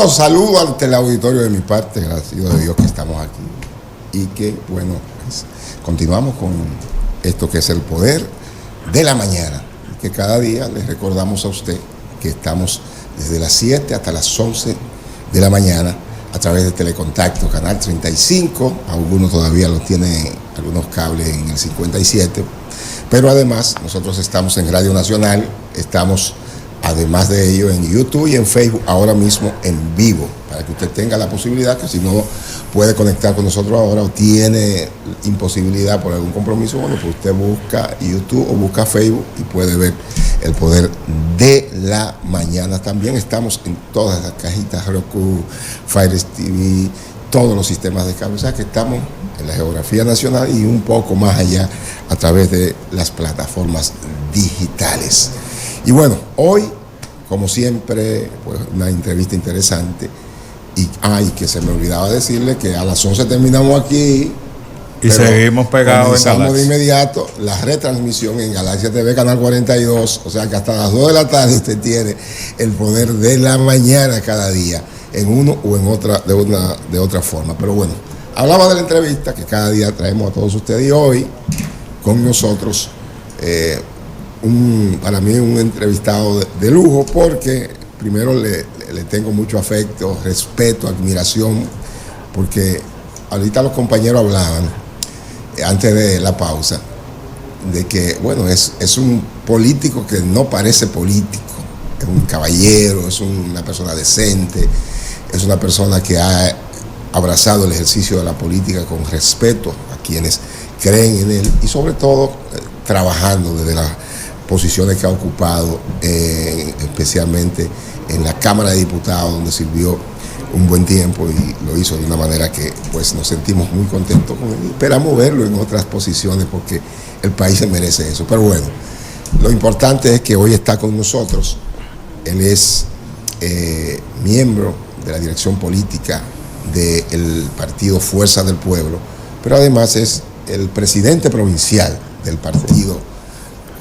Bueno, saludo ante el auditorio de mi parte, gracias a Dios que estamos aquí y que, bueno, pues, continuamos con esto que es el poder de la mañana, que cada día les recordamos a usted que estamos desde las 7 hasta las 11 de la mañana a través de Telecontacto, Canal 35, algunos todavía los tienen, algunos cables en el 57, pero además nosotros estamos en Radio Nacional, estamos además de ello en YouTube y en Facebook ahora mismo en vivo, para que usted tenga la posibilidad, que si no puede conectar con nosotros ahora o tiene imposibilidad por algún compromiso, bueno, pues usted busca YouTube o busca Facebook y puede ver el poder de la mañana. También estamos en todas las cajitas Roku, Fire TV, todos los sistemas de cable, o sea que estamos en la geografía nacional y un poco más allá a través de las plataformas digitales. Y bueno, hoy, como siempre, pues una entrevista interesante. Y que se me olvidaba decirle que a las 11 terminamos aquí. Y seguimos pegados en Galaxia. De inmediato la retransmisión en Galaxia TV, Canal 42. O sea que hasta las 2 de la tarde usted tiene el poder de la mañana cada día, en uno o en otra, de otra forma. Pero bueno, hablaba de la entrevista que cada día traemos a todos ustedes. Y hoy, con nosotros, para mí un entrevistado de lujo, porque primero le tengo mucho afecto, respeto, admiración, porque ahorita los compañeros hablaban antes de la pausa de que, bueno, es un político que no parece político, es un caballero, es una persona decente, es una persona que ha abrazado el ejercicio de la política con respeto a quienes creen en él y sobre todo trabajando desde las posiciones que ha ocupado, especialmente en la Cámara de Diputados, donde sirvió un buen tiempo y lo hizo de una manera que pues nos sentimos muy contentos con él. Esperamos verlo en otras posiciones porque el país se merece eso. Pero bueno, lo importante es que hoy está con nosotros. Él es miembro de la dirección política del partido Fuerza del Pueblo, pero además es el presidente provincial del partido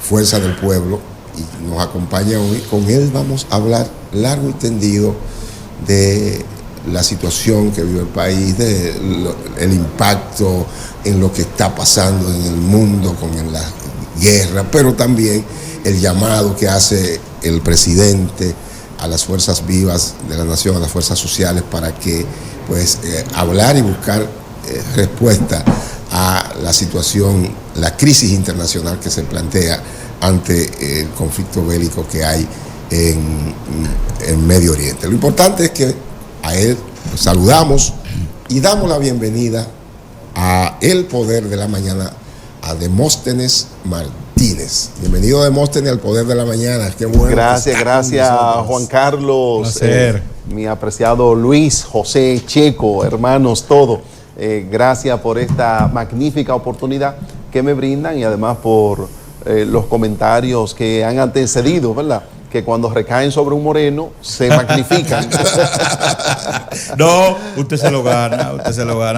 Fuerza del Pueblo y nos acompaña hoy. Con él vamos a hablar largo y tendido de la situación que vive el país, del impacto en lo que está pasando en el mundo con la guerra, pero también el llamado que hace el presidente a las fuerzas vivas de la nación, a las fuerzas sociales, para que pues hablar y buscar respuesta a la situación, la crisis internacional que se plantea ante el conflicto bélico que hay en Medio Oriente. Lo importante es que a él pues, saludamos y damos la bienvenida a El Poder de la Mañana, a Demóstenes Martínez. Bienvenido, Demóstenes, al Poder de la Mañana. Qué bueno. Gracias, Juan Carlos, mi apreciado Luis, José, Checo, hermanos, todo. Gracias por esta magnífica oportunidad que me brindan y además por los comentarios que han antecedido, ¿verdad? Que cuando recaen sobre un moreno se magnifican. No, usted se lo gana,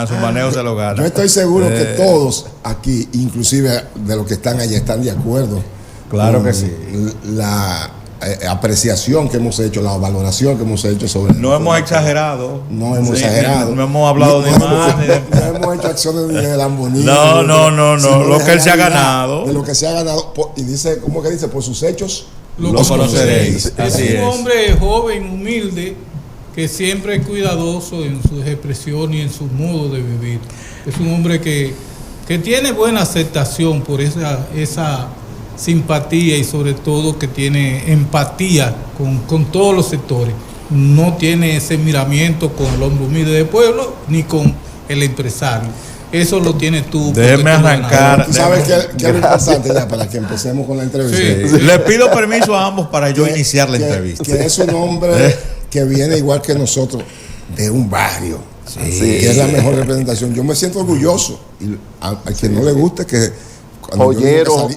su manejo se lo gana. Yo estoy seguro que todos aquí, inclusive de los que están allá, están de acuerdo. Claro que sí. La apreciación que hemos hecho, la valoración que hemos hecho sobre... No hemos exagerado. No hemos exagerado. No hemos hablado ni más. No hemos hecho acciones ni de lambonismo. No. Lo que él se ha ganado. De lo que se ha ganado. Y dice, ¿cómo que dice? Por sus hechos los conoceréis. Es un hombre joven, humilde, que siempre es cuidadoso en sus expresiones y en su modo de vivir. Es un hombre que tiene buena aceptación por esa simpatía y sobre todo que tiene empatía con todos los sectores. No tiene ese miramiento con el hombre humilde del pueblo ni con el empresario. Eso lo tienes tú. Déjeme arrancar. ¿Sabes qué es lo importante ya para que empecemos con la entrevista? Sí. Le pido permiso a ambos para yo iniciar la entrevista. Que es un hombre que viene igual que nosotros de un barrio. Sí. Que es la mejor representación. Yo me siento orgulloso. Y a quien no le guste que joyero,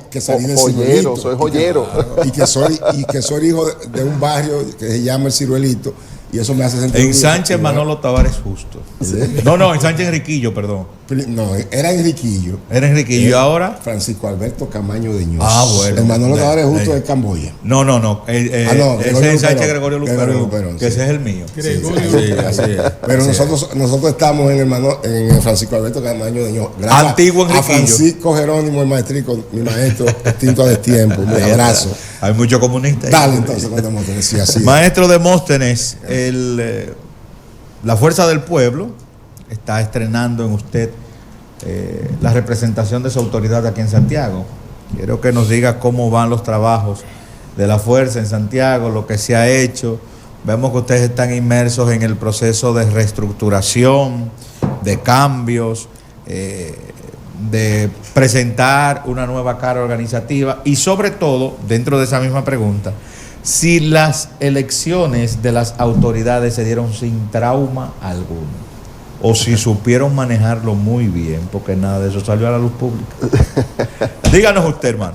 soy joyero. Y que soy hijo de un barrio que se llama El Ciruelito, Y eso me hace sentir... En Sánchez Manolo Tavares Justo. No, en Sánchez Enriquillo, perdón. No, era Enriquillo. Era Enriquillo y ahora... Francisco Alberto Camaño de Ños. Bueno. El Manolo Tavares Justo de Camboya. No. ese es Sánchez Gregorio Luperón, que sí. ese es el mío. Gregorio. Así es. Pero nosotros estamos en el Francisco Alberto Camaño de Ños. Gracias Antiguo a Enriquillo. Francisco Jerónimo, el maestrico, mi maestro, extinto a destiempo. Un abrazo. Hay muchos comunistas. Dale entonces, con Demóstenes, sí, así. Maestro Demóstenes, la Fuerza del Pueblo está estrenando en usted la representación de su autoridad aquí en Santiago. Quiero que nos diga cómo van los trabajos de la Fuerza en Santiago, lo que se ha hecho. Vemos que ustedes están inmersos en el proceso de reestructuración, de cambios, de presentar una nueva cara organizativa y sobre todo, dentro de esa misma pregunta, si las elecciones de las autoridades se dieron sin trauma alguno o si supieron manejarlo muy bien, porque nada de eso salió a la luz pública. Díganos usted, hermano.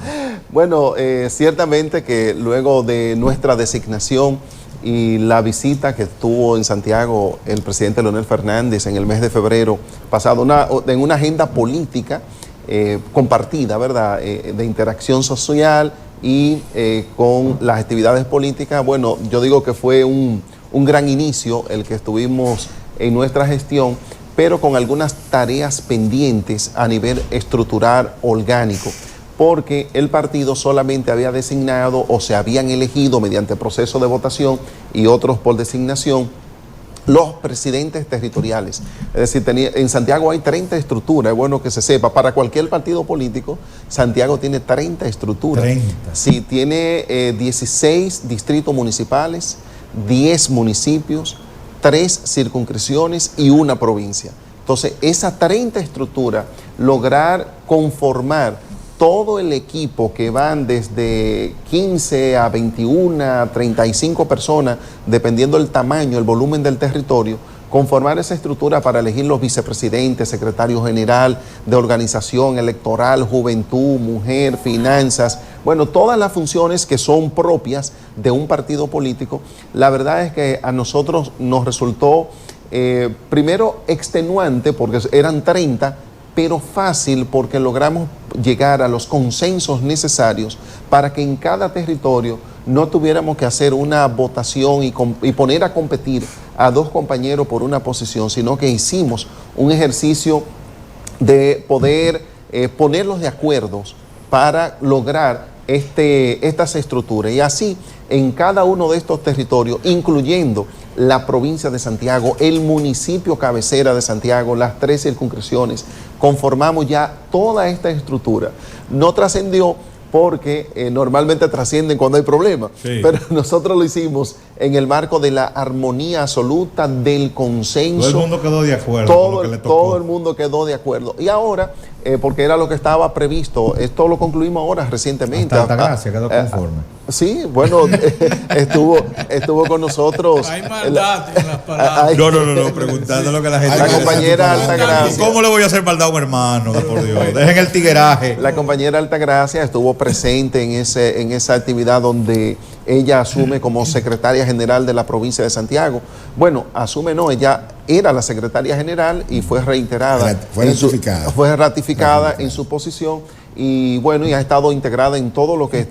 Bueno, ciertamente que luego de nuestra designación y la visita que tuvo en Santiago el presidente Leonel Fernández en el mes de febrero pasado, en una agenda política compartida, ¿verdad?, de interacción social y con las actividades políticas. Bueno, yo digo que fue un gran inicio el que estuvimos en nuestra gestión, pero con algunas tareas pendientes a nivel estructural orgánico, porque el partido solamente había designado o se habían elegido mediante proceso de votación y otros por designación los presidentes territoriales. Es decir, en Santiago hay 30 estructuras, es bueno que se sepa. Para cualquier partido político, Santiago tiene 30 estructuras. 30. Sí, tiene 16 distritos municipales, 10 municipios, 3 circunscripciones y una provincia. Entonces, esa 30 estructuras, lograr conformar todo el equipo que van desde 15 a 21, a 35 personas, dependiendo del tamaño, el volumen del territorio, conformar esa estructura para elegir los vicepresidentes, secretario general de organización electoral, juventud, mujer, finanzas, bueno, todas las funciones que son propias de un partido político. La verdad es que a nosotros nos resultó primero extenuante porque eran 30, pero fácil porque logramos llegar a los consensos necesarios para que en cada territorio no tuviéramos que hacer una votación y poner a competir a 2 compañeros por una posición, sino que hicimos un ejercicio de poder ponerlos de acuerdo para lograr estas estructuras. Y así, en cada uno de estos territorios, incluyendo la provincia de Santiago, el municipio cabecera de Santiago, las 3 circunscripciones, conformamos ya toda esta estructura. No trascendió porque normalmente trascienden cuando hay problemas, sí, pero nosotros lo hicimos en el marco de la armonía absoluta, del consenso. Todo el mundo quedó de acuerdo. Todo el mundo quedó de acuerdo. Y ahora, porque era lo que estaba previsto, esto lo concluimos ahora recientemente. Hasta Altagracia quedó conforme. Sí, bueno, estuvo con nosotros. Hay maldad en las palabras. No, preguntando lo que la gente... La compañera Altagracia. ¿Cómo le voy a hacer maldad a un hermano? Por Dios, dejen el tigueraje. La compañera Altagracia estuvo presente en esa actividad donde ella asume como secretaria general de la provincia de Santiago. Bueno, ella era la secretaria general y fue reiterada. Fue ratificada en su posición. Y bueno, y ha estado integrada en todo lo que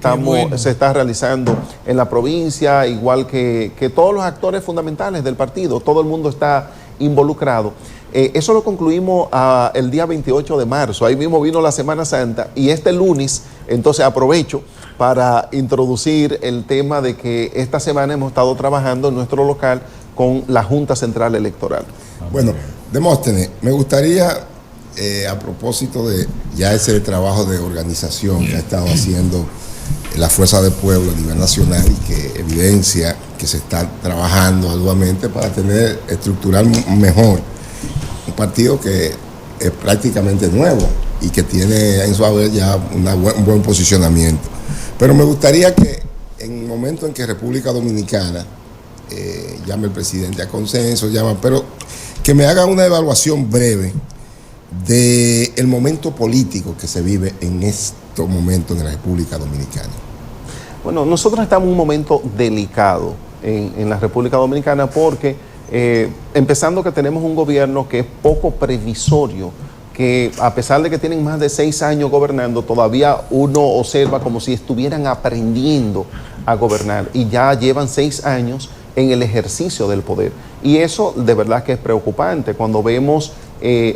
se está realizando en la provincia, igual que todos los actores fundamentales del partido. Todo el mundo está involucrado. Eso lo concluimos el día 28 de marzo. Ahí mismo vino la Semana Santa y este lunes, entonces aprovecho para introducir el tema de que esta semana hemos estado trabajando en nuestro local con la Junta Central Electoral. Bueno, Demóstenes, me gustaría... a propósito de ya ese trabajo de organización que ha estado haciendo la Fuerza del Pueblo a nivel nacional y que evidencia que se está trabajando arduamente para estructurar mejor un partido que es prácticamente nuevo y que tiene en su haber ya un buen posicionamiento. Pero me gustaría que en el momento en que República Dominicana llame el presidente a consenso, pero que me haga una evaluación breve del momento político que se vive en estos momentos en la República Dominicana. Bueno, nosotros estamos en un momento delicado en la República Dominicana, porque empezando que tenemos un gobierno que es poco previsorio, que a pesar de que tienen más de 6 años gobernando, todavía uno observa como si estuvieran aprendiendo a gobernar, y ya llevan 6 años en el ejercicio del poder. Y eso de verdad que es preocupante cuando vemos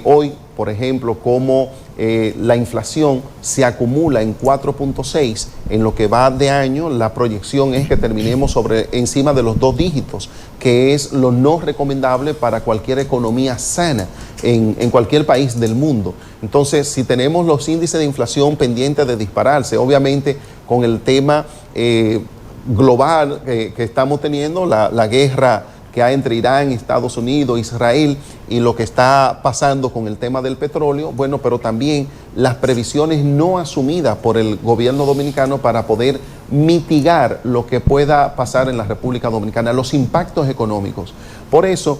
hoy, por ejemplo, cómo la inflación se acumula en 4.6 en lo que va de año. La proyección es que terminemos encima de los 2 dígitos, que es lo no recomendable para cualquier economía sana en cualquier país del mundo. Entonces, si tenemos los índices de inflación pendientes de dispararse, obviamente con el tema global que estamos teniendo, la guerra que hay entre Irán, Estados Unidos, Israel, y lo que está pasando con el tema del petróleo, bueno, pero también las previsiones no asumidas por el gobierno dominicano para poder mitigar lo que pueda pasar en la República Dominicana, los impactos económicos. Por eso,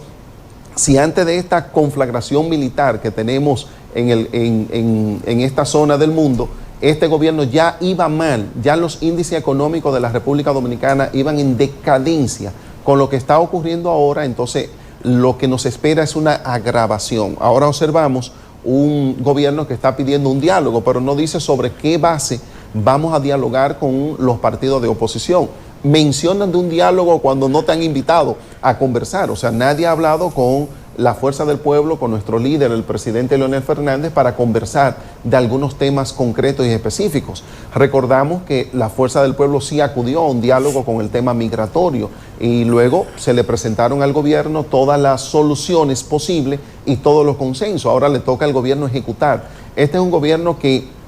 si antes de esta conflagración militar que tenemos en esta zona del mundo, este gobierno ya iba mal, ya los índices económicos de la República Dominicana iban en decadencia. Con lo que está ocurriendo ahora, entonces lo que nos espera es una agravación. Ahora observamos un gobierno que está pidiendo un diálogo, pero no dice sobre qué base vamos a dialogar con los partidos de oposición. Mencionan de un diálogo cuando no te han invitado a conversar. O sea, nadie ha hablado con la Fuerza del Pueblo, con nuestro líder, el presidente Leonel Fernández, para conversar de algunos temas concretos y específicos. Recordamos que la Fuerza del Pueblo sí acudió a un diálogo con el tema migratorio, y luego se le presentaron al gobierno todas las soluciones posibles y todos los consensos. Ahora le toca al gobierno ejecutar. Este es un gobierno que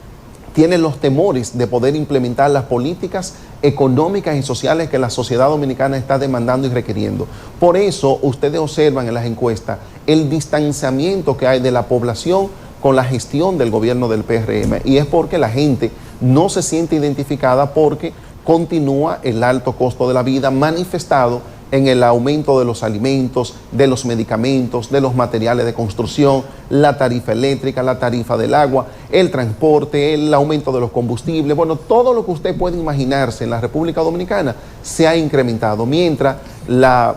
tiene los temores de poder implementar las políticas económicas y sociales que la sociedad dominicana está demandando y requiriendo. Por eso ustedes observan en las encuestas el distanciamiento que hay de la población con la gestión del gobierno del PRM, y es porque la gente no se siente identificada, porque continúa el alto costo de la vida manifestado en el aumento de los alimentos, de los medicamentos, de los materiales de construcción, la tarifa eléctrica, la tarifa del agua, el transporte, el aumento de los combustibles. Bueno, todo lo que usted puede imaginarse en la República Dominicana se ha incrementado, mientras lo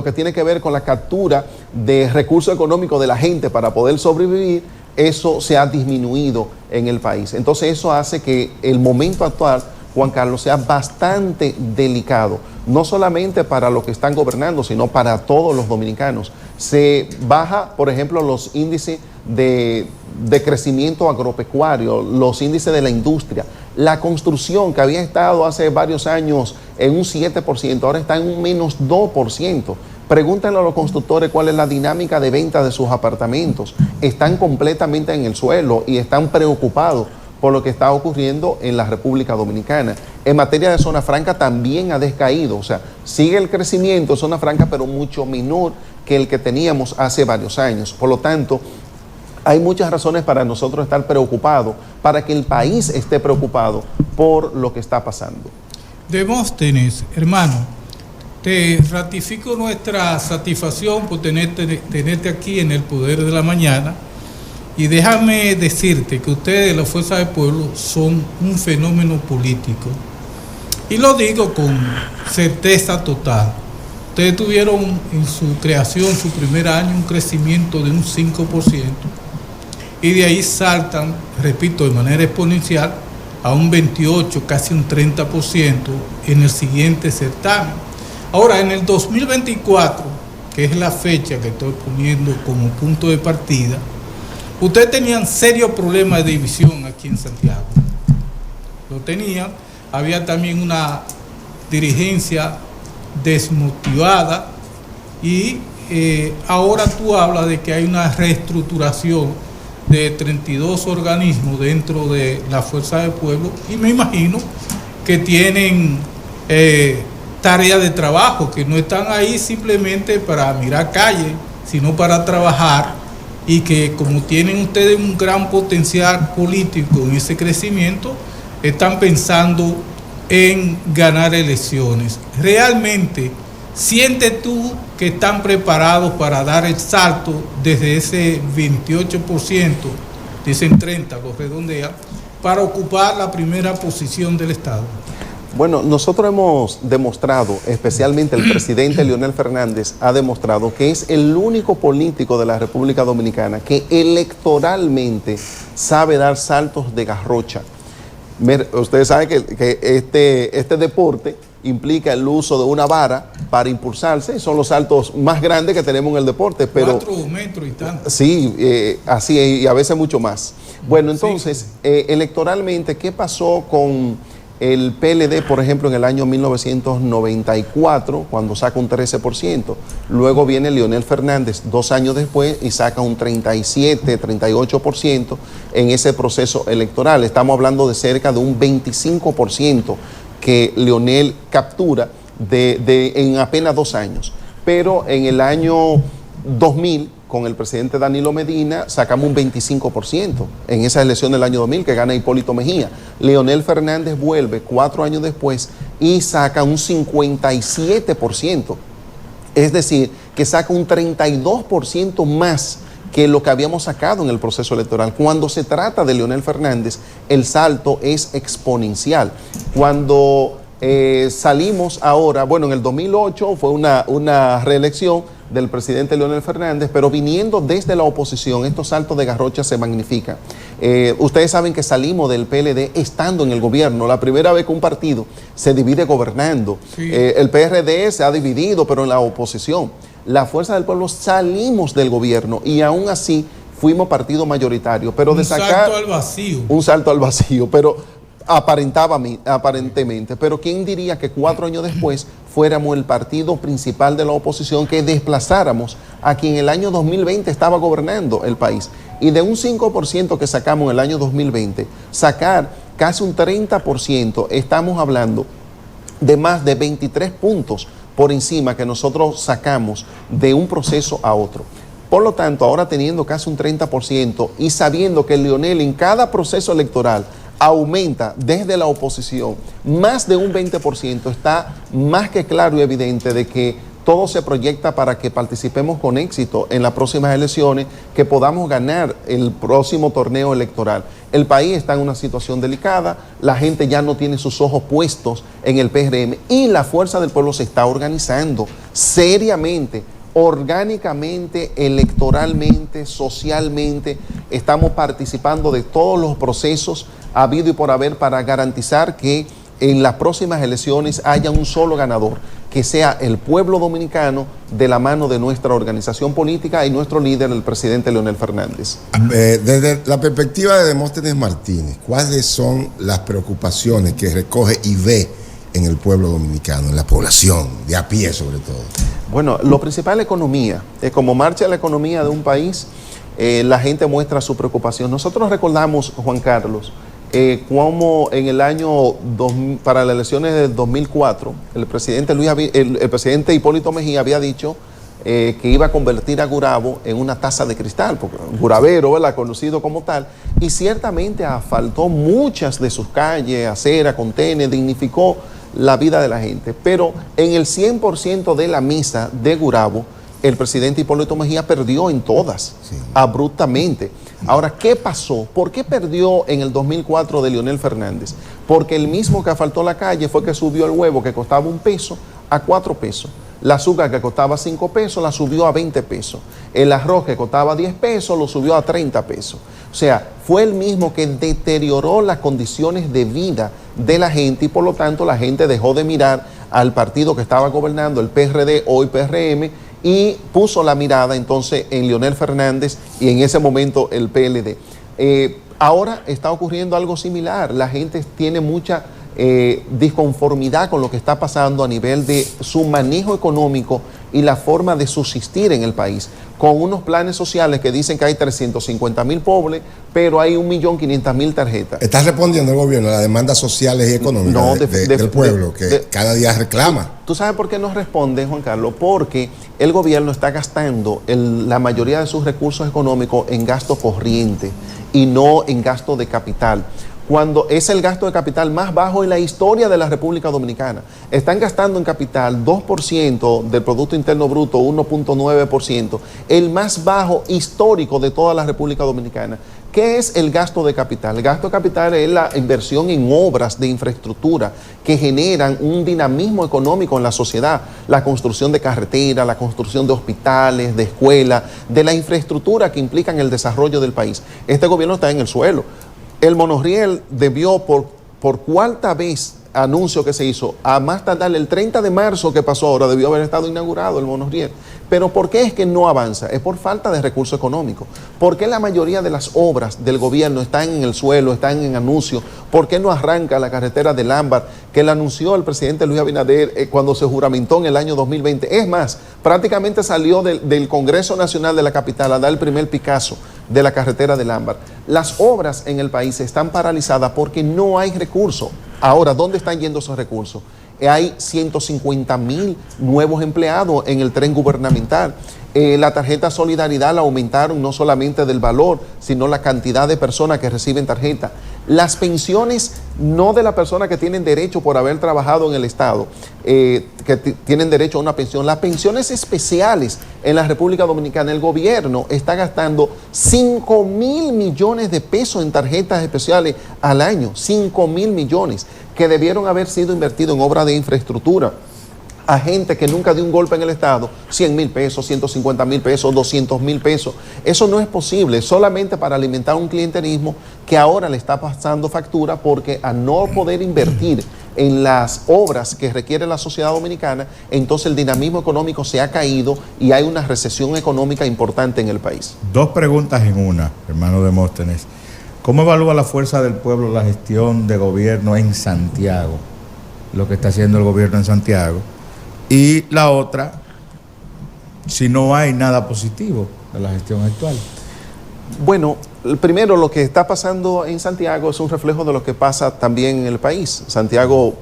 que tiene que ver con la captura de recursos económicos de la gente para poder sobrevivir, eso se ha disminuido en el país. Entonces eso hace que el momento actual, Juan Carlos, sea bastante delicado, no solamente para los que están gobernando, sino para todos los dominicanos. Se baja, por ejemplo, los índices de crecimiento agropecuario, los índices de la industria. La construcción, que había estado hace varios años en un 7%, ahora está en un menos 2%. Pregúntenle a los constructores cuál es la dinámica de venta de sus apartamentos. Están completamente en el suelo y están preocupados por lo que está ocurriendo en la República Dominicana. En materia de zona franca también ha descaído, o sea, sigue el crecimiento de zona franca, pero mucho menor que el que teníamos hace varios años. Por lo tanto, hay muchas razones para nosotros estar preocupados, para que el país esté preocupado por lo que está pasando. Demóstenes, hermano, te ratifico nuestra satisfacción por tenerte aquí en el Poder de la Mañana. Y déjame decirte que ustedes, la Fuerza del Pueblo, son un fenómeno político. Y lo digo con certeza total. Ustedes tuvieron en su creación, su primer año, un crecimiento de un 5%. Y de ahí saltan, repito, de manera exponencial, a un 28%, casi un 30% en el siguiente certamen. Ahora, en el 2024, que es la fecha que estoy poniendo como punto de partida, ustedes tenían serios problemas de división aquí en Santiago. Lo tenían. Había también una dirigencia desmotivada y ahora tú hablas de que hay una reestructuración de 32 organismos dentro de la Fuerza del Pueblo, y me imagino que tienen tareas de trabajo, que no están ahí simplemente para mirar calle, sino para trabajar, y que como tienen ustedes un gran potencial político en ese crecimiento, están pensando en ganar elecciones. ¿Realmente sientes tú que están preparados para dar el salto desde ese 28%, dicen 30%, lo redondea, para ocupar la primera posición del Estado? Bueno, nosotros hemos demostrado, especialmente el presidente Leonel Fernández ha demostrado que es el único político de la República Dominicana que electoralmente sabe dar saltos de garrocha. Ustedes saben que este deporte implica el uso de una vara para impulsarse, y son los saltos más grandes que tenemos en el deporte. Pero 4 metros y tanto. Sí, así es, y a veces mucho más. Bueno, entonces, electoralmente, ¿qué pasó con el PLD, por ejemplo, en el año 1994, cuando saca un 13%? Luego viene Leonel Fernández 2 años después y saca un 37, 38% en ese proceso electoral. Estamos hablando de cerca de un 25% que Leonel captura en apenas 2 años. Pero en el año 2000, con el presidente Danilo Medina, sacamos un 25% en esa elección del año 2000 que gana Hipólito Mejía. Leonel Fernández vuelve 4 años después y saca un 57%. Es decir, que saca un 32% más que lo que habíamos sacado en el proceso electoral. Cuando se trata de Leonel Fernández, el salto es exponencial. Cuando salimos ahora, bueno, en el 2008 fue una reelección del presidente Leonel Fernández, pero viniendo desde la oposición, estos saltos de garrocha se magnifican. Ustedes saben que salimos del PLD estando en el gobierno, la primera vez que un partido se divide gobernando. Sí. El PRD se ha dividido, pero en la oposición. La Fuerza del Pueblo salimos del gobierno y aún así fuimos partido mayoritario. Pero de sacar salto al vacío. Un salto al vacío, pero aparentemente. Pero ¿quién diría que 4 años después fuéramos el partido principal de la oposición, que desplazáramos a quien en el año 2020 estaba gobernando el país? Y de un 5% que sacamos en el año 2020, sacar casi un 30%, estamos hablando de más de 23 puntos por encima que nosotros sacamos de un proceso a otro. Por lo tanto, ahora teniendo casi un 30% y sabiendo que Leonel en cada proceso electoral aumenta desde la oposición más de un 20%, está más que claro y evidente de que todo se proyecta para que participemos con éxito en las próximas elecciones, que podamos ganar el próximo torneo electoral. El país está en una situación delicada, la gente ya no tiene sus ojos puestos en el PRM y la Fuerza del Pueblo se está organizando seriamente, orgánicamente, electoralmente, socialmente. Estamos participando de todos los procesos habido y por haber para garantizar que en las próximas elecciones haya un solo ganador, que sea el pueblo dominicano, de la mano de nuestra organización política y nuestro líder, el presidente Leonel Fernández. Desde la perspectiva de Demóstenes Martínez, ¿cuáles son las preocupaciones que recoge y ve en el pueblo dominicano, en la población, de a pie sobre todo? Bueno, lo principal es la economía. Como marcha la economía de un país, la gente muestra su preocupación. Nosotros recordamos, Juan Carlos, como en el año para las elecciones del 2004, el presidente Hipólito Mejía había dicho que iba a convertir a Gurabo en una taza de cristal, porque Guravero, ¿verdad?, conocido como tal, y ciertamente asfaltó muchas de sus calles, aceras, contenes, dignificó la vida de la gente. Pero en el 100% de la misa de Gurabo, el presidente Hipólito Mejía perdió en todas, sí, abruptamente. Ahora, ¿qué pasó? ¿Por qué perdió en el 2004 de Leonel Fernández? Porque el mismo que asfaltó la calle fue que subió el huevo que costaba $1 a 4 pesos. La azúcar que costaba 5 pesos la subió a 20 pesos. El arroz que costaba 10 pesos lo subió a 30 pesos. O sea, fue el mismo que deterioró las condiciones de vida de la gente y por lo tanto la gente dejó de mirar al partido que estaba gobernando, el PRD, hoy PRM, y puso la mirada entonces en Leonel Fernández y en ese momento el PLD. Ahora está ocurriendo algo similar. La gente tiene mucha disconformidad con lo que está pasando a nivel de su manejo económico y la forma de subsistir en el país, con unos planes sociales que dicen que hay 350,000 pobres, pero hay 1.500.000 tarjetas. ¿Está respondiendo el gobierno a las demandas sociales y económicas del pueblo que cada día reclama? ¿Tú sabes por qué no responde, Juan Carlos? Porque el gobierno está gastando la mayoría de sus recursos económicos en gasto corriente y no en gasto de capital, cuando es el gasto de capital más bajo en la historia de la República Dominicana. Están gastando en capital 2% del Producto Interno Bruto, 1.9%, el más bajo histórico de toda la República Dominicana. ¿Qué es el gasto de capital? El gasto de capital es la inversión en obras de infraestructura que generan un dinamismo económico en la sociedad. La construcción de carreteras, la construcción de hospitales, de escuelas, de la infraestructura que implican el desarrollo del país. Este gobierno está en el suelo. El monorriel debió por cuarta vez, anuncio que se hizo, a más tardar el 30 de marzo que pasó ahora, debió haber estado inaugurado el monorriel. Pero ¿por qué es que no avanza? Es por falta de recursos económicos. ¿Por qué la mayoría de las obras del gobierno están en el suelo, están en anuncio? ¿Por qué no arranca la carretera del Ámbar que la anunció el presidente Luis Abinader cuando se juramentó en el año 2020? Es más, prácticamente salió del Congreso Nacional de la capital a dar el primer picazo de la carretera del Ámbar. Las obras en el país están paralizadas porque no hay recursos. Ahora, ¿dónde están yendo esos recursos? Hay 150,000 nuevos empleados en el tren gubernamental. La tarjeta Solidaridad la aumentaron no solamente del valor, sino la cantidad de personas que reciben tarjeta. Las pensiones, no de las personas que tienen derecho por haber trabajado en el Estado, que tienen derecho a una pensión. Las pensiones especiales en la República Dominicana, el gobierno está gastando 5,000 millones de pesos en tarjetas especiales al año. 5,000 millones que debieron haber sido invertidos en obras de infraestructura. A gente que nunca dio un golpe en el Estado, 100,000 pesos, 150,000 pesos, 200,000 pesos. Eso no es posible, solamente para alimentar un clientelismo que ahora le está pasando factura porque a no poder invertir en las obras que requiere la sociedad dominicana, entonces el dinamismo económico se ha caído y hay una recesión económica importante en el país. Dos preguntas en una, hermano Demóstenes. ¿Cómo evalúa la fuerza del pueblo la gestión de gobierno en Santiago? Lo que está haciendo el gobierno en Santiago. Y la otra, si no hay nada positivo de la gestión actual. Bueno, primero lo que está pasando en Santiago es un reflejo de lo que pasa también en el país. Santiago,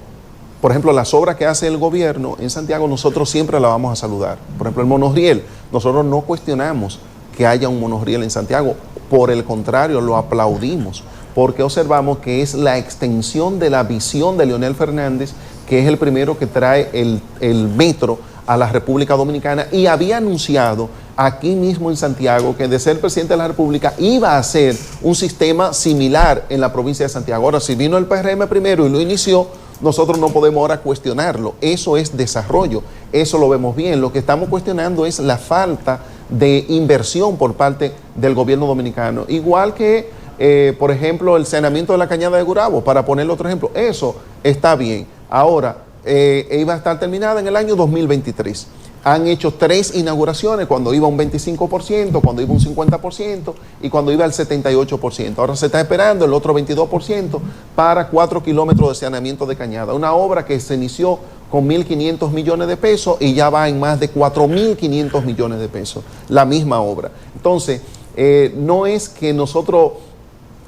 por ejemplo, las obras que hace el gobierno en Santiago nosotros siempre la vamos a saludar. Por ejemplo, el monorriel, nosotros no cuestionamos que haya un monorriel en Santiago, por el contrario, lo aplaudimos, porque observamos que es la extensión de la visión de Leonel Fernández, que es el primero que trae el metro a la República Dominicana y había anunciado aquí mismo en Santiago que de ser presidente de la República iba a hacer un sistema similar en la provincia de Santiago. Ahora, si vino el PRM primero y lo inició, nosotros no podemos ahora cuestionarlo. Eso es desarrollo, eso lo vemos bien. Lo que estamos cuestionando es la falta de inversión por parte del gobierno dominicano. Igual que, por ejemplo, el saneamiento de la Cañada de Gurabo, para ponerle otro ejemplo. Eso está bien. Ahora, iba a estar terminada en el año 2023. Han hecho 3 inauguraciones, cuando iba un 25%, cuando iba un 50% y cuando iba al 78%. Ahora se está esperando el otro 22% para 4 kilómetros de saneamiento de cañada. Una obra que se inició con 1.500 millones de pesos y ya va en más de 4.500 millones de pesos, la misma obra. Entonces, no es que nosotros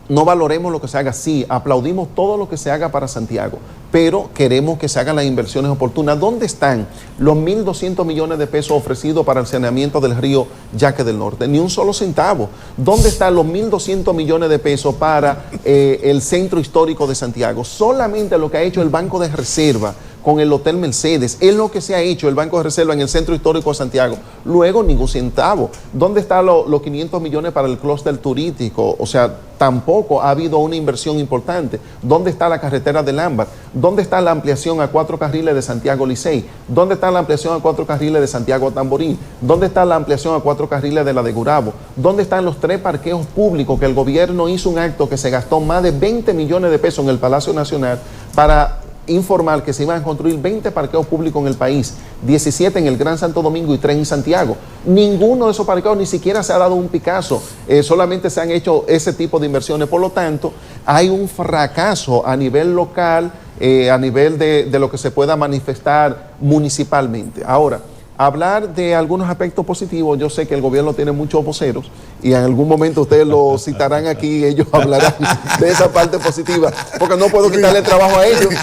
no valoremos lo que se haga, sí, aplaudimos todo lo que se haga para Santiago, pero queremos que se hagan las inversiones oportunas. ¿Dónde están los 1.200 millones de pesos ofrecidos para el saneamiento del río Yaque del Norte? Ni un solo centavo. ¿Dónde están los 1.200 millones de pesos para el centro histórico de Santiago? Solamente lo que ha hecho el Banco de Reserva con el Hotel Mercedes, es lo que se ha hecho el Banco de Reserva en el Centro Histórico de Santiago. Luego, ningún centavo. ¿Dónde están los 500 millones para el clúster turístico? O sea, tampoco ha habido una inversión importante. ¿Dónde está la carretera del Ámbar? ¿Dónde está la ampliación a 4 carriles de Santiago Licey? ¿Dónde está la ampliación a 4 carriles de Santiago Tamboril? ¿Dónde está la ampliación a 4 carriles de la de Gurabo? ¿Dónde están los 3 parqueos públicos que el gobierno hizo un acto que se gastó más de 20 millones de pesos en el Palacio Nacional para informar que se iban a construir 20 parqueos públicos en el país, 17 en el Gran Santo Domingo y 3 en Santiago? Ninguno de esos parqueos ni siquiera se ha dado un picazo, solamente se han hecho ese tipo de inversiones. Por lo tanto, hay un fracaso a nivel local, a nivel de lo que se pueda manifestar municipalmente. Ahora, hablar de algunos aspectos positivos, yo sé que el gobierno tiene muchos voceros y en algún momento ustedes lo citarán aquí y ellos hablarán de esa parte positiva, porque no puedo quitarle el trabajo a ellos.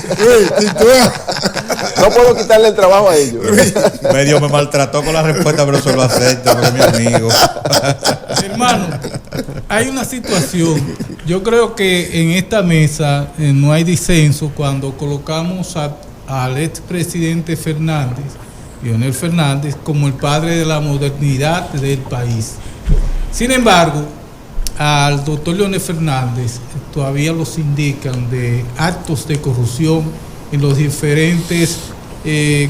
No puedo quitarle el trabajo a ellos. Medio me maltrató con la respuesta, pero se lo acepto porque es mi amigo. Hermano, hay una situación. Yo creo que en esta mesa no hay disenso cuando colocamos al expresidente Fernández, Leonel Fernández, como el padre de la modernidad del país. Sin embargo, al doctor Leonel Fernández todavía los indican de actos de corrupción en los diferentes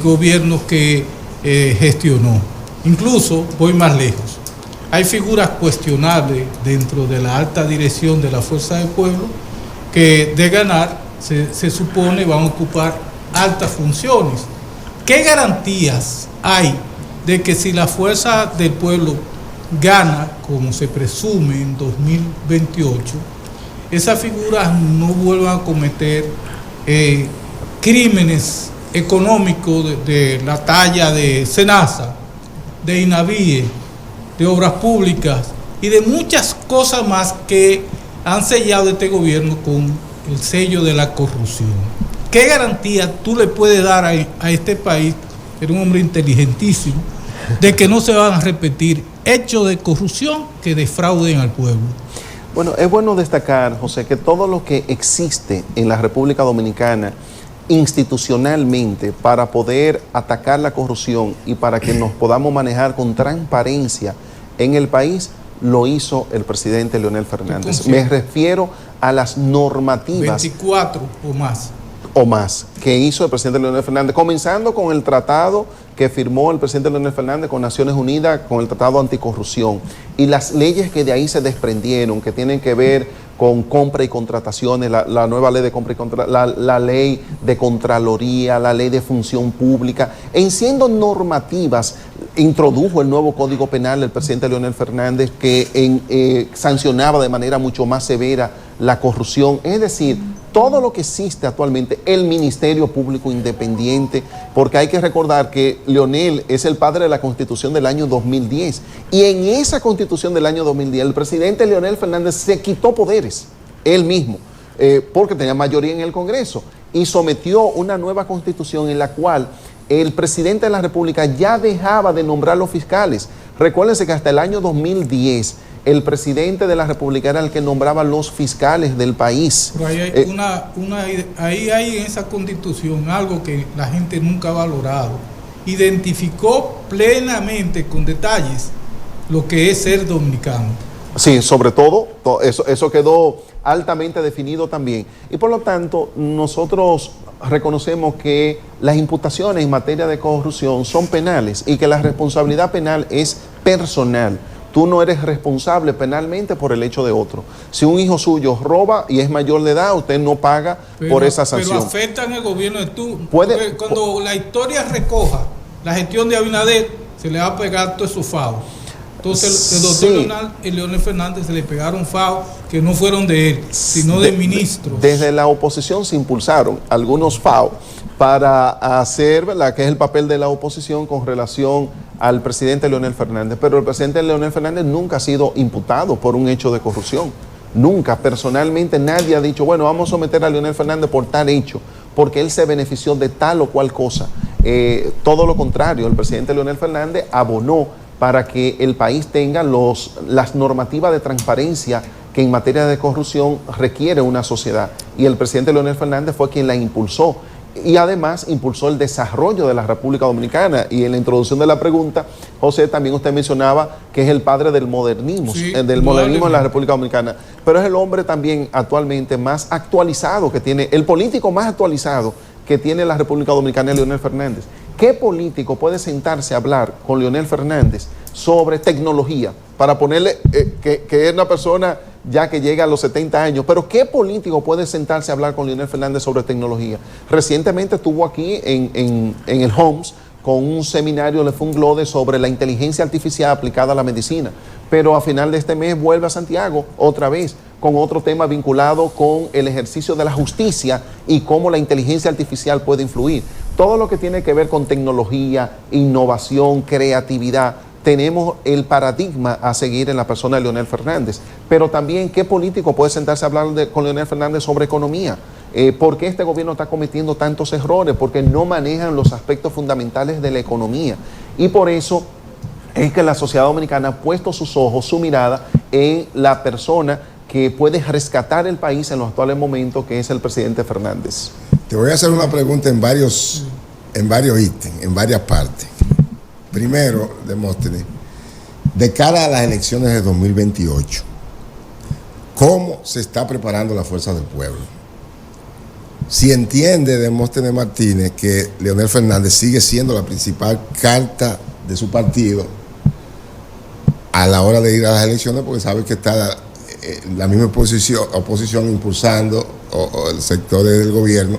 gobiernos que gestionó. Incluso voy más lejos. Hay figuras cuestionables dentro de la alta dirección de la Fuerza del Pueblo que de ganar se supone van a ocupar altas funciones. ¿Qué garantías hay de que si la Fuerza del Pueblo gana, como se presume en 2028, esas figuras no vuelvan a cometer crímenes económicos de la talla de Senasa, de INAVIE, de Obras Públicas y de muchas cosas más que han sellado este gobierno con el sello de la corrupción? ¿Qué garantía tú le puedes dar a este país, eres un hombre inteligentísimo, de que no se van a repetir hechos de corrupción que defrauden al pueblo? Bueno, es bueno destacar, José, que todo lo que existe en la República Dominicana institucionalmente para poder atacar la corrupción y para que nos podamos manejar con transparencia en el país, lo hizo el presidente Leonel Fernández. Me refiero a las normativas. 24 o más. Que hizo el presidente Leonel Fernández, comenzando con el tratado que firmó el presidente Leonel Fernández con Naciones Unidas, con el tratado anticorrupción, y las leyes que de ahí se desprendieron, que tienen que ver con compra y contrataciones, la nueva ley de compra y contrataciones, la ley de Contraloría, la ley de función pública, en siendo normativas, introdujo el nuevo Código Penal el presidente Leonel Fernández, que sancionaba de manera mucho más severa la corrupción. Es decir, todo lo que existe actualmente, el Ministerio Público Independiente, porque hay que recordar que Leonel es el padre de la Constitución del año 2010, y en esa Constitución del año 2010 el presidente Leonel Fernández se quitó poderes, él mismo, porque tenía mayoría en el Congreso, y sometió una nueva Constitución en la cual el presidente de la República ya dejaba de nombrar los fiscales. Recuérdense que hasta el año 2010 el presidente de la República era el que nombraba los fiscales del país. Pero ahí hay en esa Constitución algo que la gente nunca ha valorado. Identificó plenamente con detalles lo que es ser dominicano. Sí, sobre todo, eso quedó altamente definido también. Y por lo tanto, nosotros reconocemos que las imputaciones en materia de corrupción son penales y que la responsabilidad penal es personal. Tú no eres responsable penalmente por el hecho de otro. Si un hijo suyo roba y es mayor de edad, usted no paga por esa sanción. Pero afectan el gobierno de tú. Cuando la historia recoja la gestión de Abinader, se le va a pegar todo esos FAO. Entonces el doctor Leonel Fernández se le pegaron FAO que no fueron de él, sino de ministros. Desde la oposición se impulsaron algunos FAO para hacer, ¿verdad?, que es el papel de la oposición con relación al presidente Leonel Fernández. Pero el presidente Leonel Fernández nunca ha sido imputado por un hecho de corrupción. Nunca, personalmente nadie ha dicho, bueno, vamos a someter a Leonel Fernández por tal hecho, porque él se benefició de tal o cual cosa. Todo lo contrario, el presidente Leonel Fernández abonó para que el país tenga las normativas de transparencia que en materia de corrupción requiere una sociedad. Y el presidente Leonel Fernández fue quien la impulsó. Y además impulsó el desarrollo de la República Dominicana. Y en la introducción de la pregunta, José, también usted mencionaba que es el padre del modernismo, sí, modernismo en la República Dominicana. Pero es el hombre también actualmente más actualizado que tiene, el político más actualizado que tiene la República Dominicana, es Leonel Fernández. ¿Qué político puede sentarse a hablar con Leonel Fernández sobre tecnología? Para ponerle que es una persona ya que llega a los 70 años, pero ¿qué político puede sentarse a hablar con Leonel Fernández sobre tecnología? Recientemente estuvo aquí en el Homs con un seminario, le fue un glode sobre la inteligencia artificial aplicada a la medicina, pero a final de este mes vuelve a Santiago otra vez con otro tema vinculado con el ejercicio de la justicia y cómo la inteligencia artificial puede influir. Todo lo que tiene que ver con tecnología, innovación, creatividad, tenemos el paradigma a seguir en la persona de Leonel Fernández. Pero también, ¿qué político puede sentarse a hablar con Leonel Fernández sobre economía? ¿Por qué este gobierno está cometiendo tantos errores? Porque no manejan los aspectos fundamentales de la economía. Y por eso es que la sociedad dominicana ha puesto sus ojos, su mirada en la persona que puede rescatar el país en los actuales momentos, que es el presidente Fernández. Te voy a hacer una pregunta en varios ítems, en varias partes. Primero, Demóstenes, de cara a las elecciones de 2028, cómo se está preparando la Fuerza del Pueblo. Si entiende Demóstenes Martínez que Leonel Fernández sigue siendo la principal carta de su partido a la hora de ir a las elecciones, porque sabe que está la misma oposición impulsando, o el sector del gobierno,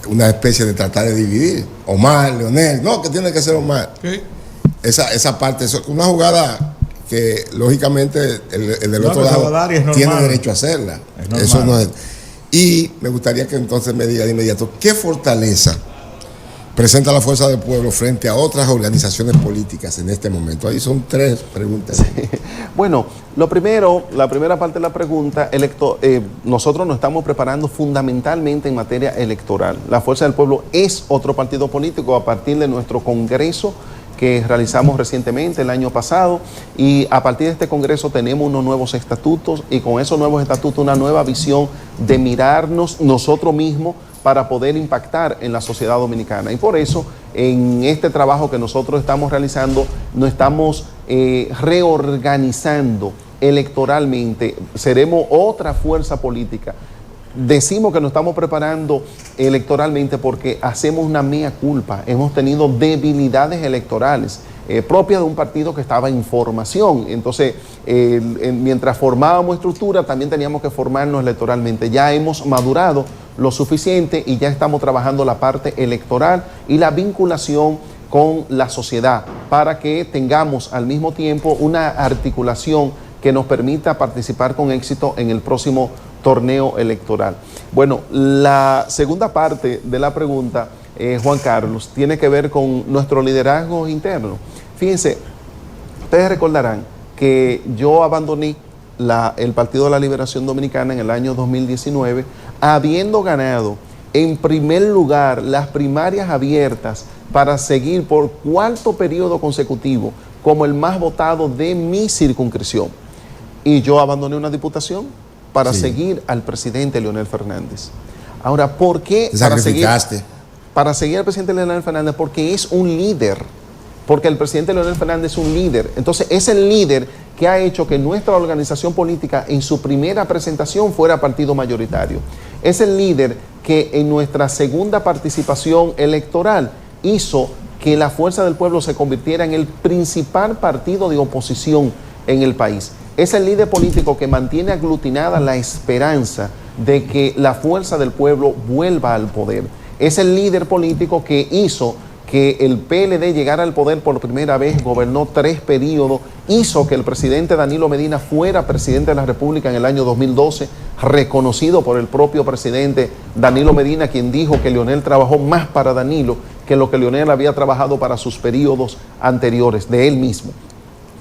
una especie de tratar de dividir. Omar, Leonel, no, que tiene que ser Omar. ¿Qué? Esa parte, una jugada que lógicamente el del otro lado tiene derecho a hacerla. Eso no es. Y me gustaría que entonces me diga de inmediato qué fortaleza presenta la Fuerza del Pueblo frente a otras organizaciones políticas en este momento. Ahí son 3 preguntas. Sí. Bueno, lo primero, la primera parte de la pregunta, nosotros nos estamos preparando fundamentalmente en materia electoral. La Fuerza del Pueblo es otro partido político a partir de nuestro congreso que realizamos recientemente el año pasado, y a partir de este congreso tenemos unos nuevos estatutos, y con esos nuevos estatutos una nueva visión de mirarnos nosotros mismos para poder impactar en la sociedad dominicana. Y por eso, en este trabajo que nosotros estamos realizando, nos estamos reorganizando electoralmente. Seremos otra fuerza política. Decimos que nos estamos preparando electoralmente porque hacemos una mea culpa. Hemos tenido debilidades electorales propias de un partido que estaba en formación. Entonces, mientras formábamos estructura, también teníamos que formarnos electoralmente. Ya hemos madurado lo suficiente y ya estamos trabajando la parte electoral y la vinculación con la sociedad para que tengamos al mismo tiempo una articulación que nos permita participar con éxito en el próximo torneo electoral. Bueno, la segunda parte de la pregunta, Juan Carlos, tiene que ver con nuestro liderazgo interno. Fíjense, ustedes recordarán que yo abandoné el Partido de la Liberación Dominicana en el año 2019, habiendo ganado en primer lugar las primarias abiertas para seguir por 4º periodo consecutivo como el más votado de mi circunscripción. Y yo abandoné una diputación para seguir al presidente Leonel Fernández. Ahora, ¿por qué para seguir al presidente Leonel Fernández? Porque es un líder, porque el presidente Leonel Fernández es un líder. Entonces, es el líder que ha hecho que nuestra organización política en su primera presentación fuera partido mayoritario. Es el líder que en nuestra segunda participación electoral hizo que la Fuerza del Pueblo se convirtiera en el principal partido de oposición en el país. Es el líder político que mantiene aglutinada la esperanza de que la Fuerza del Pueblo vuelva al poder. Es el líder político que hizo que el PLD llegara al poder por primera vez, gobernó 3 periodos, hizo que el presidente Danilo Medina fuera presidente de la República en el año 2012, reconocido por el propio presidente Danilo Medina, quien dijo que Leonel trabajó más para Danilo que lo que Leonel había trabajado para sus periodos anteriores, de él mismo.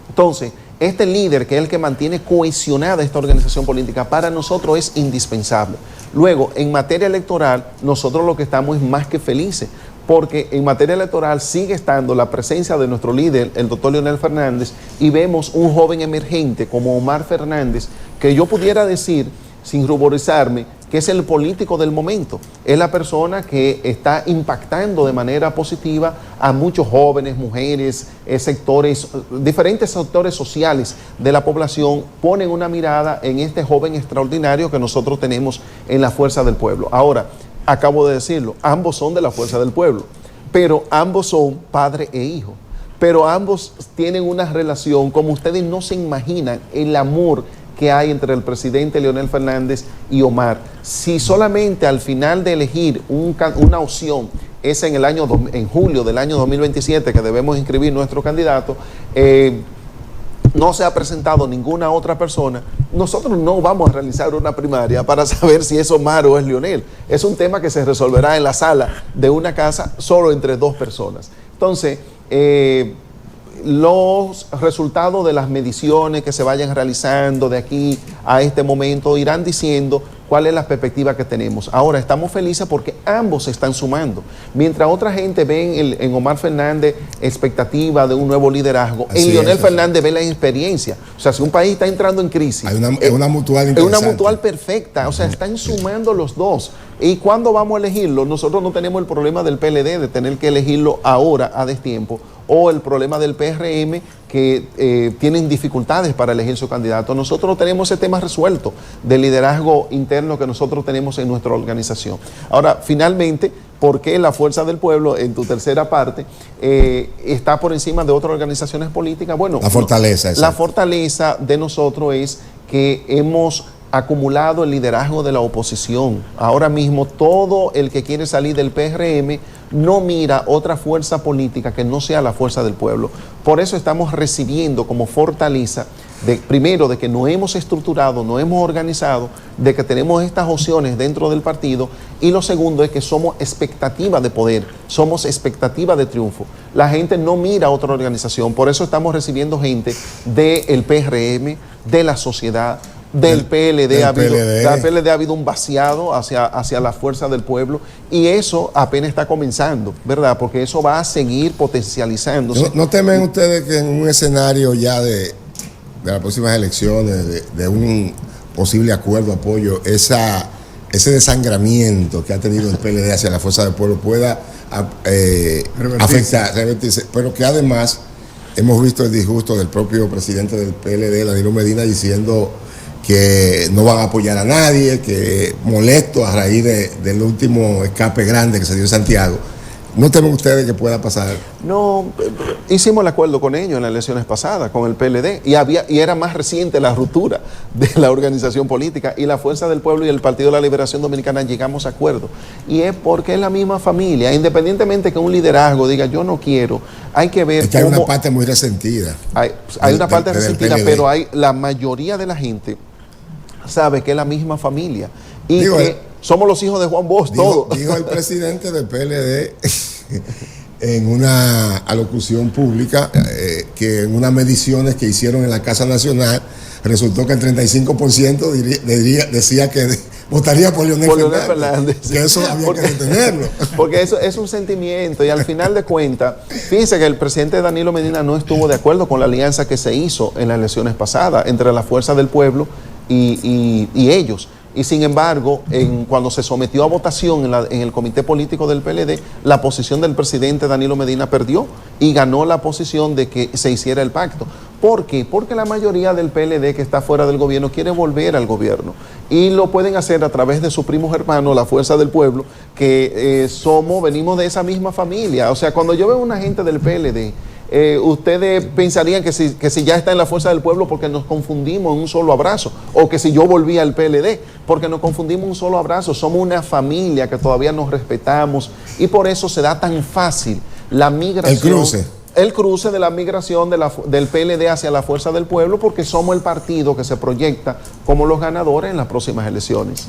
Entonces, este líder, que es el que mantiene cohesionada esta organización política, para nosotros es indispensable. Luego, en materia electoral, nosotros lo que estamos es más que felices, porque en materia electoral sigue estando la presencia de nuestro líder, el doctor Leonel Fernández, y vemos un joven emergente como Omar Fernández, que yo pudiera decir, sin ruborizarme, que es el político del momento. Es la persona que está impactando de manera positiva a muchos jóvenes, mujeres, sectores, diferentes sectores sociales de la población, ponen una mirada en este joven extraordinario que nosotros tenemos en la Fuerza del Pueblo. Ahora, acabo de decirlo, ambos son de la Fuerza del Pueblo, pero ambos son padre e hijo. Pero ambos tienen una relación, como ustedes no se imaginan, el amor que hay entre el presidente Leonel Fernández y Omar. Si solamente al final de elegir una opción es en julio del año 2027 que debemos inscribir nuestro candidato, no se ha presentado ninguna otra persona, nosotros no vamos a realizar una primaria para saber si es Omar o es Leonel. Es un tema que se resolverá en la sala de una casa solo entre 2 personas. Entonces, los resultados de las mediciones que se vayan realizando de aquí a este momento irán diciendo cuál es la perspectiva que tenemos. Ahora, estamos felices porque ambos se están sumando. Mientras otra gente ve en Omar Fernández expectativa de un nuevo liderazgo, en Leonel Fernández ve la experiencia. O sea, si un país está entrando en crisis, es una mutual interesante. Es una mutual perfecta. O sea, están sumando los dos. ¿Y cuándo vamos a elegirlo? Nosotros no tenemos el problema del PLD de tener que elegirlo ahora a destiempo, o el problema del PRM que tienen dificultades para elegir su candidato. Nosotros tenemos ese tema resuelto del liderazgo interno que nosotros tenemos en nuestra organización. Ahora, finalmente, ¿por qué la Fuerza del Pueblo, en tu tercera parte, está por encima de otras organizaciones políticas? Bueno, la fortaleza. La fortaleza de nosotros es que hemos acumulado el liderazgo de la oposición. Ahora mismo todo el que quiere salir del PRM no mira otra fuerza política que no sea la Fuerza del Pueblo. Por eso estamos recibiendo como fortaleza, primero, de que no hemos estructurado, no hemos organizado, de que tenemos estas opciones dentro del partido, y lo segundo es que somos expectativa de poder, somos expectativa de triunfo. La gente no mira a otra organización, por eso estamos recibiendo gente del PRM, de la sociedad, del PLD. Ha habido un vaciado hacia la Fuerza del Pueblo, y eso apenas está comenzando, ¿verdad? Porque eso va a seguir potencializándose. ¿No temen ustedes que en un escenario ya de las próximas elecciones, de un posible acuerdo, apoyo, ese desangramiento que ha tenido el PLD hacia la Fuerza del Pueblo pueda afectar, revertirse? Pero que además hemos visto el disgusto del propio presidente del PLD, Danilo Medina, diciendo que no van a apoyar a nadie, que molesto a raíz del último escape grande que se dio en Santiago. ¿No temen ustedes que pueda pasar? No, hicimos el acuerdo con ellos en las elecciones pasadas, con el PLD, y era más reciente la ruptura de la organización política, y la Fuerza del Pueblo y el Partido de la Liberación Dominicana llegamos a acuerdo. Y es porque es la misma familia, independientemente que un liderazgo diga yo no quiero, hay que ver. Es que hay una parte muy resentida. Hay una parte resentida, pero la mayoría de la gente sabe que es la misma familia. Y somos los hijos de Juan Bosch, todos. Dijo el presidente del PLD en una alocución pública que en unas mediciones que hicieron en la Casa Nacional resultó que el 35% decía que votaría por Leonel Fernández. Que eso había que detenerlo. Porque eso es un sentimiento, y al final de cuentas, fíjense que el presidente Danilo Medina no estuvo de acuerdo con la alianza que se hizo en las elecciones pasadas entre la Fuerza del Pueblo y ellos. Y sin embargo, cuando se sometió a votación en el comité político del PLD, la posición del presidente Danilo Medina perdió y ganó la posición de que se hiciera el pacto. ¿Por qué? Porque la mayoría del PLD que está fuera del gobierno quiere volver al gobierno, y lo pueden hacer a través de sus primos hermanos, la Fuerza del Pueblo, que venimos de esa misma familia. O sea, cuando yo veo una gente del PLD, ustedes pensarían que si ya está en la Fuerza del Pueblo porque nos confundimos en un solo abrazo, o que si yo volví al PLD porque nos confundimos en un solo abrazo. Somos una familia que todavía nos respetamos, y por eso se da tan fácil la migración. El cruce de la migración del PLD hacia la Fuerza del Pueblo, porque somos el partido que se proyecta como los ganadores en las próximas elecciones.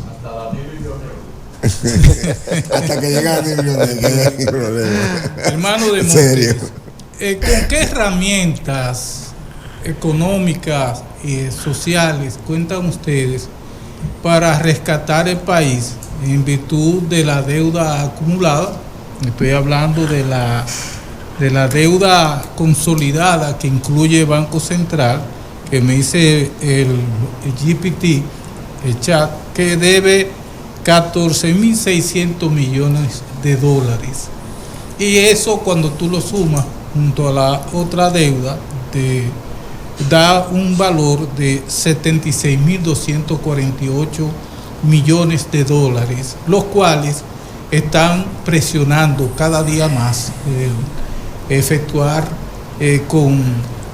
Hasta que llega a Hermano de Montes, ¿con qué herramientas económicas y sociales cuentan ustedes para rescatar el país en virtud de la deuda acumulada? Estoy hablando de la deuda consolidada que incluye Banco Central, que me dice el GPT, el chat, que debe 14.600 millones de dólares. Y eso, cuando tú lo sumas junto a la otra deuda, te da un valor de 76.248 millones de dólares, los cuales están presionando cada día más efectuar con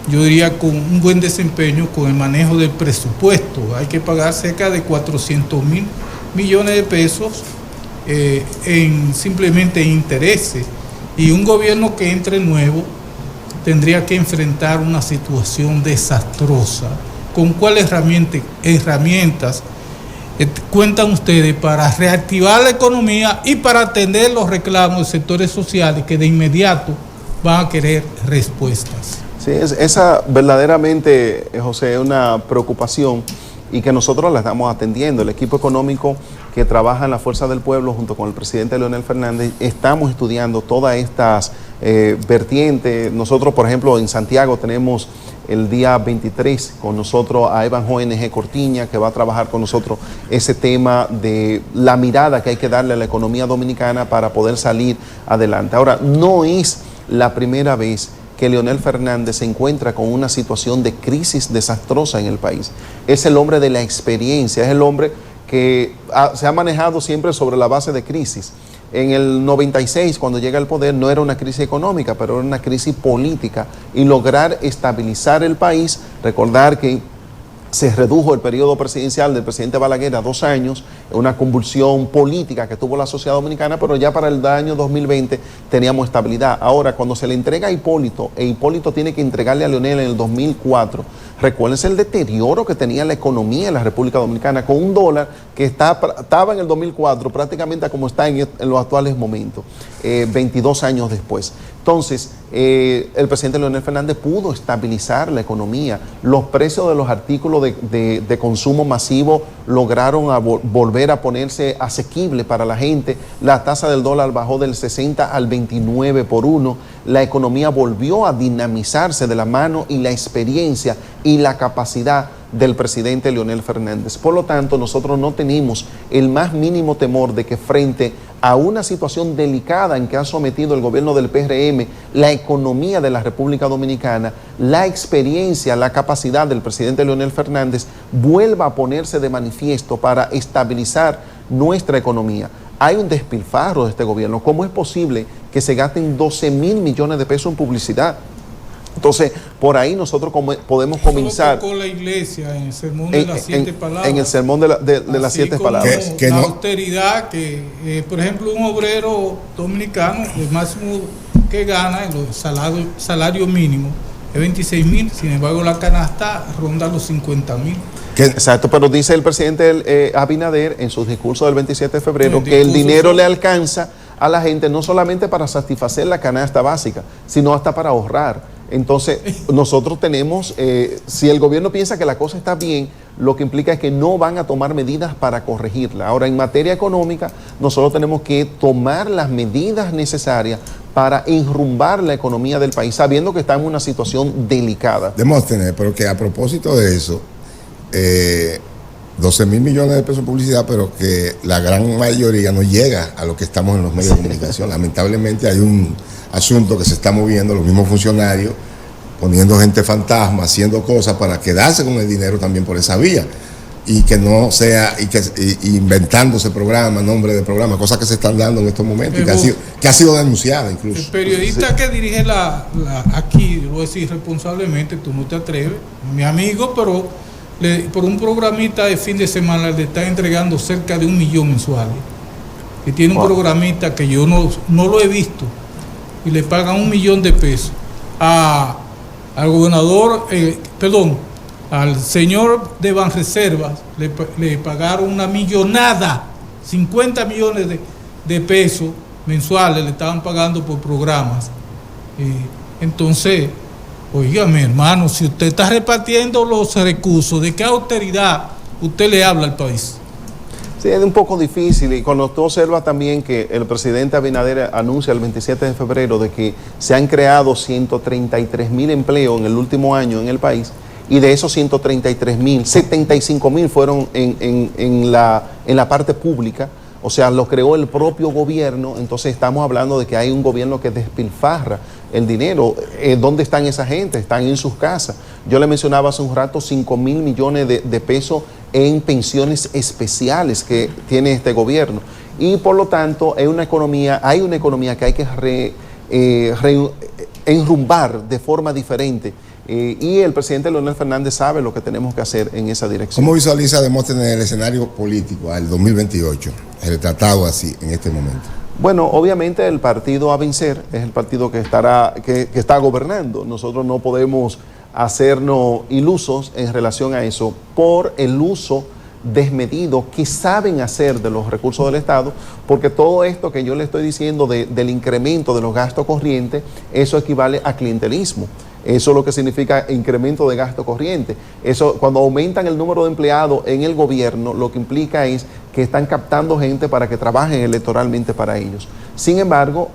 un buen desempeño con el manejo del presupuesto. Hay que pagar cerca de 400.000 millones de pesos simplemente en intereses, y un gobierno que entre nuevo tendría que enfrentar una situación desastrosa. ¿Con cuáles herramientas cuentan ustedes para reactivar la economía y para atender los reclamos de sectores sociales que de inmediato van a querer respuestas? Sí, esa verdaderamente, José, es una preocupación, y que nosotros la estamos atendiendo. El equipo económico que trabaja en la Fuerza del Pueblo junto con el presidente Leonel Fernández, estamos estudiando todas estas vertientes. Nosotros, por ejemplo, en Santiago tenemos el día 23 con nosotros a Evan ONG Cortiña, que va a trabajar con nosotros ese tema de la mirada que hay que darle a la economía dominicana para poder salir adelante. Ahora, no es la primera vez que Leonel Fernández se encuentra con una situación de crisis desastrosa en el país. Es el hombre de la experiencia, es el hombre que se ha manejado siempre sobre la base de crisis. En el 96, cuando llega al poder, no era una crisis económica, pero era una crisis política, y lograr estabilizar el país. Recordar que se redujo el periodo presidencial del presidente Balaguer a 2 años, una convulsión política que tuvo la sociedad dominicana, pero ya para el año 2020 teníamos estabilidad. Ahora, cuando se le entrega a Hipólito, e Hipólito tiene que entregarle a Leonel en el 2004, recuérdense el deterioro que tenía la economía en la República Dominicana, con un dólar que estaba en el 2004 prácticamente como está en los actuales momentos, 22 años después. Entonces, el presidente Leonel Fernández pudo estabilizar la economía. Los precios de los artículos de consumo masivo lograron volver a ponerse asequible para la gente. La tasa del dólar bajó del 60 al 29 por 1. La economía volvió a dinamizarse de la mano y la experiencia y la capacidad del presidente Leonel Fernández. Por lo tanto, nosotros no tenemos el más mínimo temor de que frente a una situación delicada en que ha sometido el gobierno del PRM la economía de la República Dominicana, la experiencia, la capacidad del presidente Leonel Fernández vuelva a ponerse de manifiesto para estabilizar nuestra economía. Hay un despilfarro de este gobierno. ¿Cómo es posible que se gasten 12,000 millones de pesos en publicidad? Entonces, por ahí nosotros podemos comenzar. Con la iglesia, en el sermón de las 7 palabras. En el sermón de las 7 palabras. Que la austeridad, que por ejemplo, un obrero dominicano, el máximo que gana, el salario mínimo, es 26,000, sin embargo, la canasta ronda los 50,000. Exacto, pero dice el presidente Abinader en sus discursos del 27 de febrero que el dinero le alcanza a la gente no solamente para satisfacer la canasta básica, sino hasta para ahorrar. Entonces, nosotros tenemos, si el gobierno piensa que la cosa está bien, lo que implica es que no van a tomar medidas para corregirla. Ahora, en materia económica, nosotros tenemos que tomar las medidas necesarias para enrumbar la economía del país, sabiendo que está en una situación delicada. Demóstenes, pero que a propósito de eso, 12,000 millones de pesos de publicidad, pero que la gran mayoría no llega a lo que estamos en los medios de comunicación. Lamentablemente hay un asunto que se está moviendo, los mismos funcionarios poniendo gente fantasma, haciendo cosas para quedarse con el dinero también por esa vía, y que no sea, y inventándose programas, nombres de programas, cosas que se están dando en estos momentos, y que ha sido denunciada incluso. El periodista que dirige aquí, lo voy a decir responsablemente, tú no te atreves, mi amigo, pero por un programita de fin de semana le están entregando cerca de 1 millón mensuales, que tiene un programita que yo no lo he visto, y le pagan 1 millón de pesos al gobernador, al señor de Banreservas le pagaron una millonada, 50 millones de pesos mensuales le estaban pagando por programas. Entonces, oígame, hermano, si usted está repartiendo los recursos, ¿de qué austeridad usted le habla al país? Sí, es un poco difícil, y cuando tú observas también que el presidente Abinader anuncia el 27 de febrero de que se han creado 133,000 empleos en el último año en el país, y de esos 133,000, 75,000 fueron en la parte pública, o sea, lo creó el propio gobierno. Entonces estamos hablando de que hay un gobierno que despilfarra el dinero. ¿Dónde están esa gente? Están en sus casas. Yo le mencionaba hace un rato 5,000 millones de pesos en pensiones especiales que tiene este gobierno. Y por lo tanto, hay una economía que hay que enrumbar de forma diferente. Y el presidente Leonel Fernández sabe lo que tenemos que hacer en esa dirección. ¿Cómo visualiza Demóstenes el escenario político al 2028, retratado así en este momento? Bueno, obviamente el partido a vencer es el partido que está gobernando. Nosotros no podemos hacernos ilusos en relación a eso por el uso desmedido que saben hacer de los recursos del Estado, porque todo esto que yo le estoy diciendo del incremento de los gastos corrientes, eso equivale a clientelismo. Eso es lo que significa incremento de gasto corriente. Eso, cuando aumentan el número de empleados en el gobierno, lo que implica es que están captando gente para que trabajen electoralmente para ellos. Sin embargo,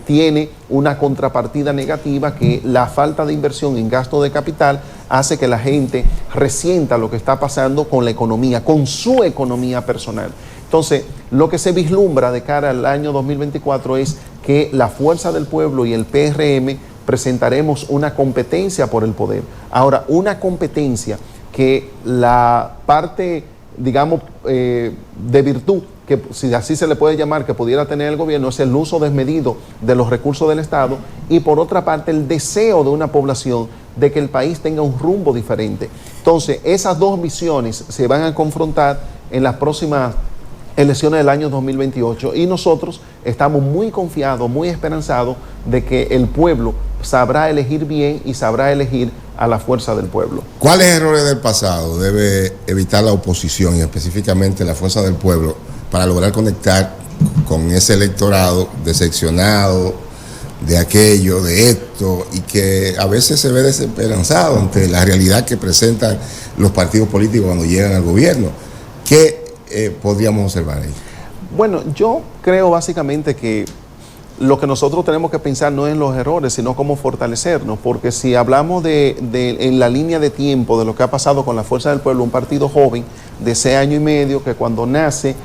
tiene una contrapartida negativa, que la falta de inversión en gasto de capital hace que la gente resienta lo que está pasando con la economía, con su economía personal. Entonces, lo que se vislumbra de cara al año 2024 es que la Fuerza del Pueblo y el PRM presentaremos una competencia por el poder. Ahora, una competencia que la parte, digamos, de virtud, que si así se le puede llamar, que pudiera tener el gobierno, es el uso desmedido de los recursos del Estado, y por otra parte el deseo de una población de que el país tenga un rumbo diferente. Entonces, esas dos visiones se van a confrontar en las próximas elecciones del año 2028, y nosotros estamos muy confiados, muy esperanzados de que el pueblo sabrá elegir bien y sabrá elegir a la fuerza del pueblo. ¿Cuáles errores del pasado debe evitar la oposición y específicamente la fuerza del pueblo para lograr conectar con ese electorado decepcionado de aquello, de esto, y que a veces se ve desesperanzado ante la realidad que presentan los partidos políticos cuando llegan al gobierno? ¿Qué podríamos observar ahí? Bueno, yo creo básicamente que lo que nosotros tenemos que pensar no es en los errores, sino cómo fortalecernos, porque si hablamos en la línea de tiempo de lo que ha pasado con la Fuerza del Pueblo, un partido joven de 6 años y medio, que cuando nace,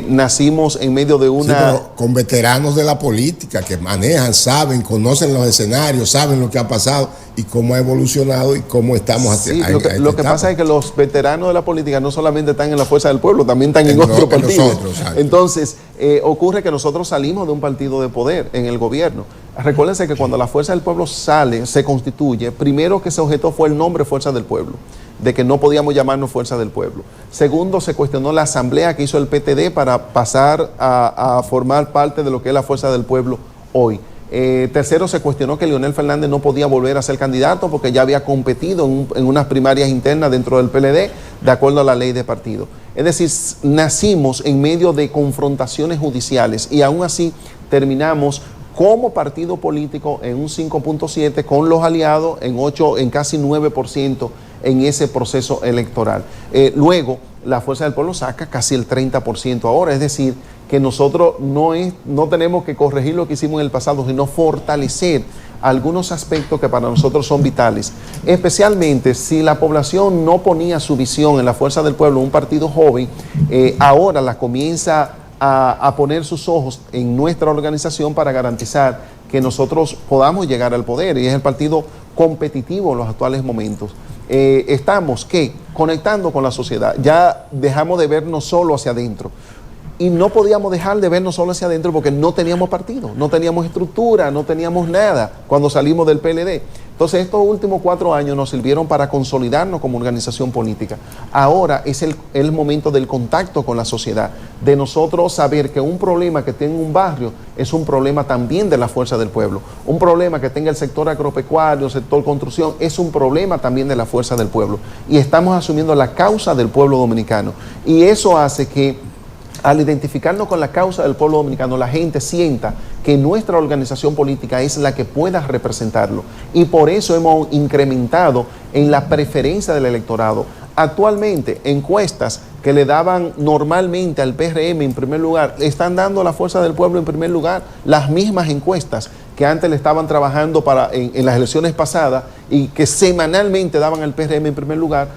nacimos en medio de una... Sí, pero con veteranos de la política que manejan, saben, conocen los escenarios, saben lo que ha pasado y cómo ha evolucionado y cómo estamos sí, lo que pasa es que los veteranos de la política no solamente están en la Fuerza del Pueblo, también están en otro partido. Entonces, ocurre que nosotros salimos de un partido de poder en el gobierno. Recuérdense que cuando la Fuerza del Pueblo sale, se constituye, primero que se objetó fue el nombre Fuerza del Pueblo, de que no podíamos llamarnos Fuerza del Pueblo. Segundo, se cuestionó la asamblea que hizo el PTD para pasar a formar parte de lo que es la Fuerza del Pueblo hoy. Tercero, se cuestionó que Leonel Fernández no podía volver a ser candidato porque ya había competido en unas primarias internas dentro del PLD, de acuerdo a la ley de partido. Es decir, nacimos en medio de confrontaciones judiciales y aún así terminamos como partido político en un 5.7, con los aliados en casi 9% en ese proceso electoral. Luego, la Fuerza del Pueblo saca casi el 30% ahora, es decir, que nosotros no tenemos que corregir lo que hicimos en el pasado, sino fortalecer algunos aspectos que para nosotros son vitales. Especialmente si la población no ponía su visión en la Fuerza del Pueblo, un partido joven, ahora la comienza a poner sus ojos en nuestra organización para garantizar que nosotros podamos llegar al poder, y es el partido competitivo en los actuales momentos. Estamos conectando con la sociedad, ya dejamos de vernos solo hacia adentro. Y no podíamos dejar de vernos solo hacia adentro porque no teníamos partido, no teníamos estructura, no teníamos nada cuando salimos del PLD. Entonces estos últimos 4 años nos sirvieron para consolidarnos como organización política. Ahora es el momento del contacto con la sociedad, de nosotros saber que un problema que tenga un barrio es un problema también de la Fuerza del Pueblo. Un problema que tenga el sector agropecuario, el sector construcción, es un problema también de la Fuerza del Pueblo. Y estamos asumiendo la causa del pueblo dominicano. Y eso hace que al identificarnos con la causa del pueblo dominicano, la gente sienta que nuestra organización política es la que pueda representarlo. Y por eso hemos incrementado en la preferencia del electorado. Actualmente, encuestas que le daban normalmente al PRM en primer lugar, están dando a la Fuerza del Pueblo en primer lugar. Las mismas encuestas que antes le estaban trabajando en las elecciones pasadas y que semanalmente daban al PRM en primer lugar,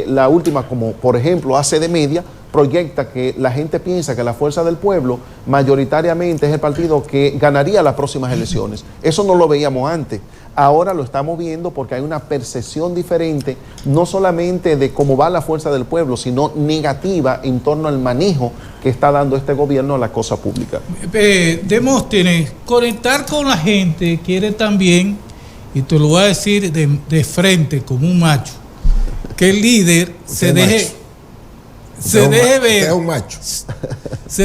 la última, como por ejemplo ACD Media, proyecta que la gente piensa que la Fuerza del Pueblo mayoritariamente es el partido que ganaría las próximas elecciones. Eso no lo veíamos antes. Ahora lo estamos viendo porque hay una percepción diferente, no solamente de cómo va la Fuerza del Pueblo, sino negativa en torno al manejo que está dando este gobierno a la cosa pública. Demóstenes, conectar con la gente quiere también, y te lo voy a decir de frente como un macho, que el líder se deje ver, se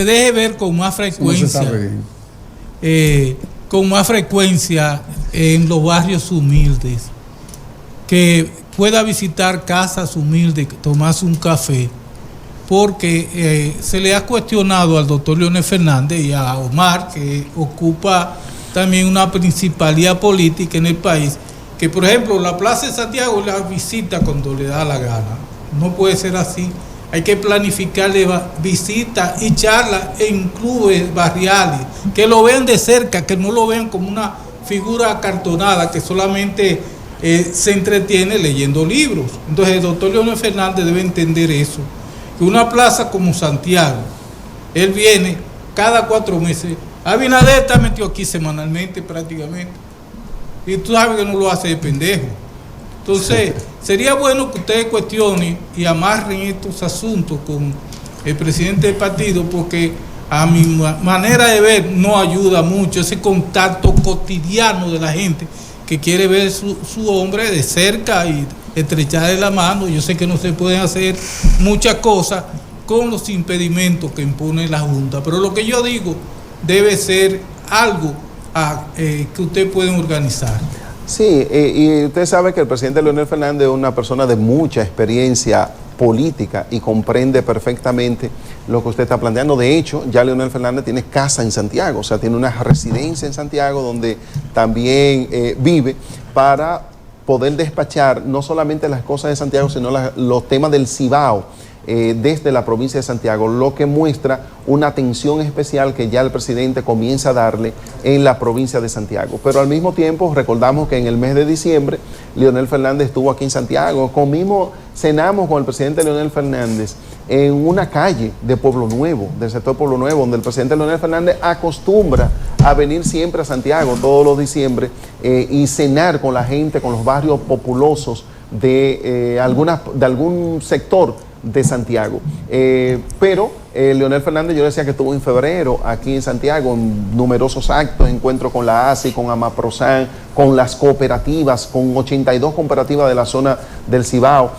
deje ver con más frecuencia, en los barrios humildes, que pueda visitar casas humildes, tomarse un café, porque se le ha cuestionado al doctor Leonel Fernández y a Omar, que ocupa también una principalía política en el país, que por ejemplo la Plaza de Santiago la visita cuando le da la gana. No puede ser así. Hay que planificarle visitas y charlas en clubes barriales, que lo vean de cerca, que no lo vean como una figura acartonada que solamente se entretiene leyendo libros. Entonces el doctor Leonel Fernández debe entender eso, que una plaza como Santiago, él viene cada 4 meses. Abinader está metido aquí semanalmente prácticamente. Y tú sabes que no lo hace de pendejo. Entonces, sería bueno que ustedes cuestionen y amarren estos asuntos con el presidente del partido, porque a mi manera de ver no ayuda mucho ese contacto cotidiano de la gente que quiere ver su hombre de cerca y estrecharle la mano. Yo sé que no se pueden hacer muchas cosas con los impedimentos que impone la Junta, pero lo que yo digo debe ser algo que ustedes pueden organizar. Sí, y usted sabe que el presidente Leonel Fernández es una persona de mucha experiencia política y comprende perfectamente lo que usted está planteando. De hecho, ya Leonel Fernández tiene casa en Santiago, o sea, tiene una residencia en Santiago donde también vive para poder despachar no solamente las cosas de Santiago, sino los temas del Cibao desde la provincia de Santiago, lo que muestra una atención especial que ya el presidente comienza a darle en la provincia de Santiago. Pero al mismo tiempo recordamos que en el mes de diciembre Leonel Fernández estuvo aquí en Santiago, cenamos con el presidente Leonel Fernández en una calle de Pueblo Nuevo, del sector Pueblo Nuevo, donde el presidente Leonel Fernández acostumbra a venir siempre a Santiago todos los diciembre y cenar con la gente, con los barrios populosos de algún sector de Santiago. Pero Leonel Fernández, yo decía que estuvo en febrero aquí en Santiago en numerosos actos, encuentros con la ASI, con Amaprosan, con las cooperativas, con 82 cooperativas de la zona del Cibao,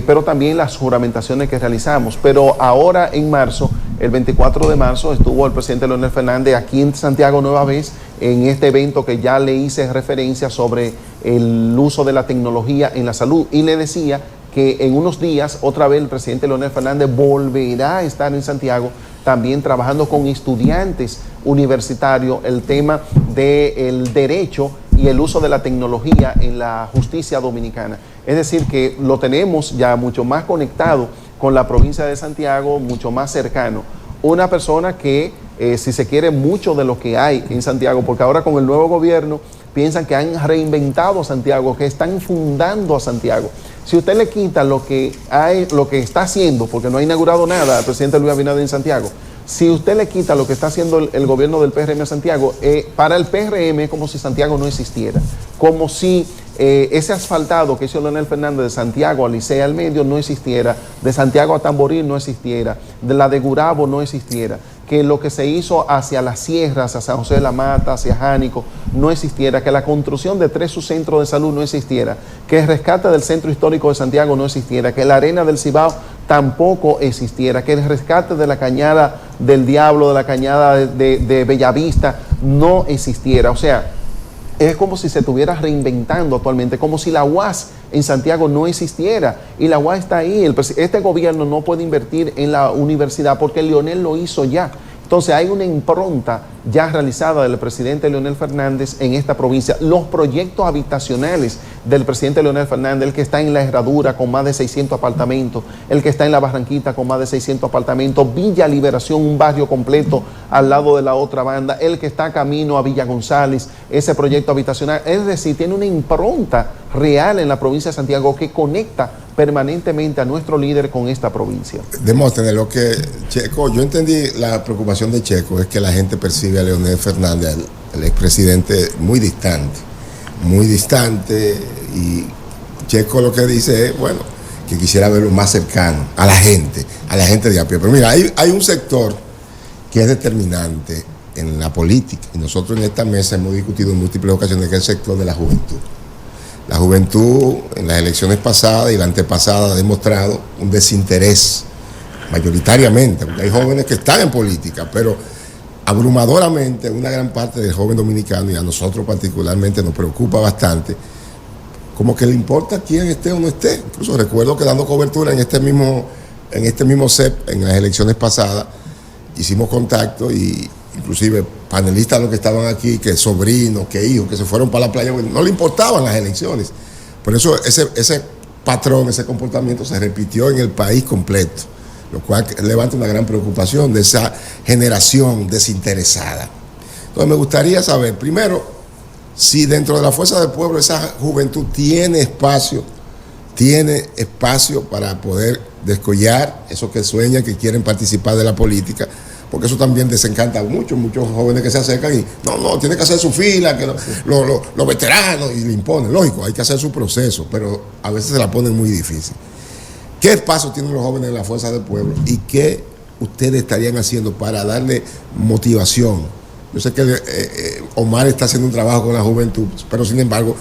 pero también las juramentaciones que realizamos. Pero ahora en marzo, el 24 de marzo, estuvo el presidente Leonel Fernández aquí en Santiago nueva vez, en este evento que ya le hice referencia sobre el uso de la tecnología en la salud, y le decía que en unos días otra vez el presidente Leonel Fernández volverá a estar en Santiago también trabajando con estudiantes universitarios el tema del derecho y el uso de la tecnología en la justicia dominicana. Es decir, que lo tenemos ya mucho más conectado con la provincia de Santiago, mucho más cercano. Una persona que, si se quiere, mucho de lo que hay en Santiago, porque ahora con el nuevo gobierno piensan que han reinventado a Santiago, que están fundando a Santiago. Si usted le quita lo que está haciendo, porque no ha inaugurado nada el presidente Luis Abinader en Santiago, si usted le quita lo que está haciendo el gobierno del PRM a Santiago, para el PRM es como si Santiago no existiera, como si ese asfaltado que hizo Leonel Fernández de Santiago a Licea al medio no existiera, de Santiago a Tamboril no existiera, de la de Gurabo no existiera, que lo que se hizo hacia las sierras, hacia San José de la Mata, hacia Jánico, no existiera, que la construcción de 3 subcentros de salud no existiera, que el rescate del centro histórico de Santiago no existiera, que la arena del Cibao tampoco existiera, que el rescate de la cañada del Diablo, de la cañada de Bellavista no existiera. O sea, es como si se estuviera reinventando actualmente, como si la UAS en Santiago no existiera, y la UAS está ahí. Este gobierno no puede invertir en la universidad porque Leonel lo hizo ya. Entonces hay una impronta ya realizada del presidente Leonel Fernández en esta provincia. Los proyectos habitacionales del presidente Leonel Fernández, el que está en La Herradura con más de 600 apartamentos, el que está en La Barranquita con más de 600 apartamentos, Villa Liberación, un barrio completo al lado de la otra banda, el que está camino a Villa González, ese proyecto habitacional. Es decir, tiene una impronta real en la provincia de Santiago que conecta permanentemente a nuestro líder con esta provincia. Demóstenes, lo que Checo, yo entendí la preocupación de Checo, es que la gente percibe a Leonel Fernández, el expresidente, muy distante, y Checo lo que dice es, bueno, que quisiera verlo más cercano a la gente de a pie. Pero mira, hay un sector que es determinante en la política, y nosotros en esta mesa hemos discutido en múltiples ocasiones, que es el sector de la juventud. La juventud en las elecciones pasadas y la antepasada ha demostrado un desinterés mayoritariamente, porque hay jóvenes que están en política, pero abrumadoramente una gran parte del joven dominicano, y a nosotros particularmente nos preocupa bastante, como que le importa quién esté o no esté. Incluso recuerdo que dando cobertura en este mismo CEP, en las elecciones pasadas, hicimos contacto, y inclusive panelistas los que estaban aquí, que sobrinos, que hijos, que se fueron para la playa, no le importaban las elecciones. Por eso ese patrón, ese comportamiento se repitió en el país completo, lo cual levanta una gran preocupación de esa generación desinteresada. Entonces me gustaría saber, primero, si dentro de la fuerza del pueblo esa juventud tiene espacio para poder descollar esos que sueñan, que quieren participar de la política, porque eso también desencanta mucho, muchos jóvenes que se acercan y no, tiene que hacer su fila, que los veteranos, y le imponen, lógico, hay que hacer su proceso, pero a veces se la ponen muy difícil. ¿Qué espacio tienen los jóvenes en la Fuerza del Pueblo y qué ustedes estarían haciendo para darle motivación? Yo sé que Omar está haciendo un trabajo con la juventud, pero sin embargo,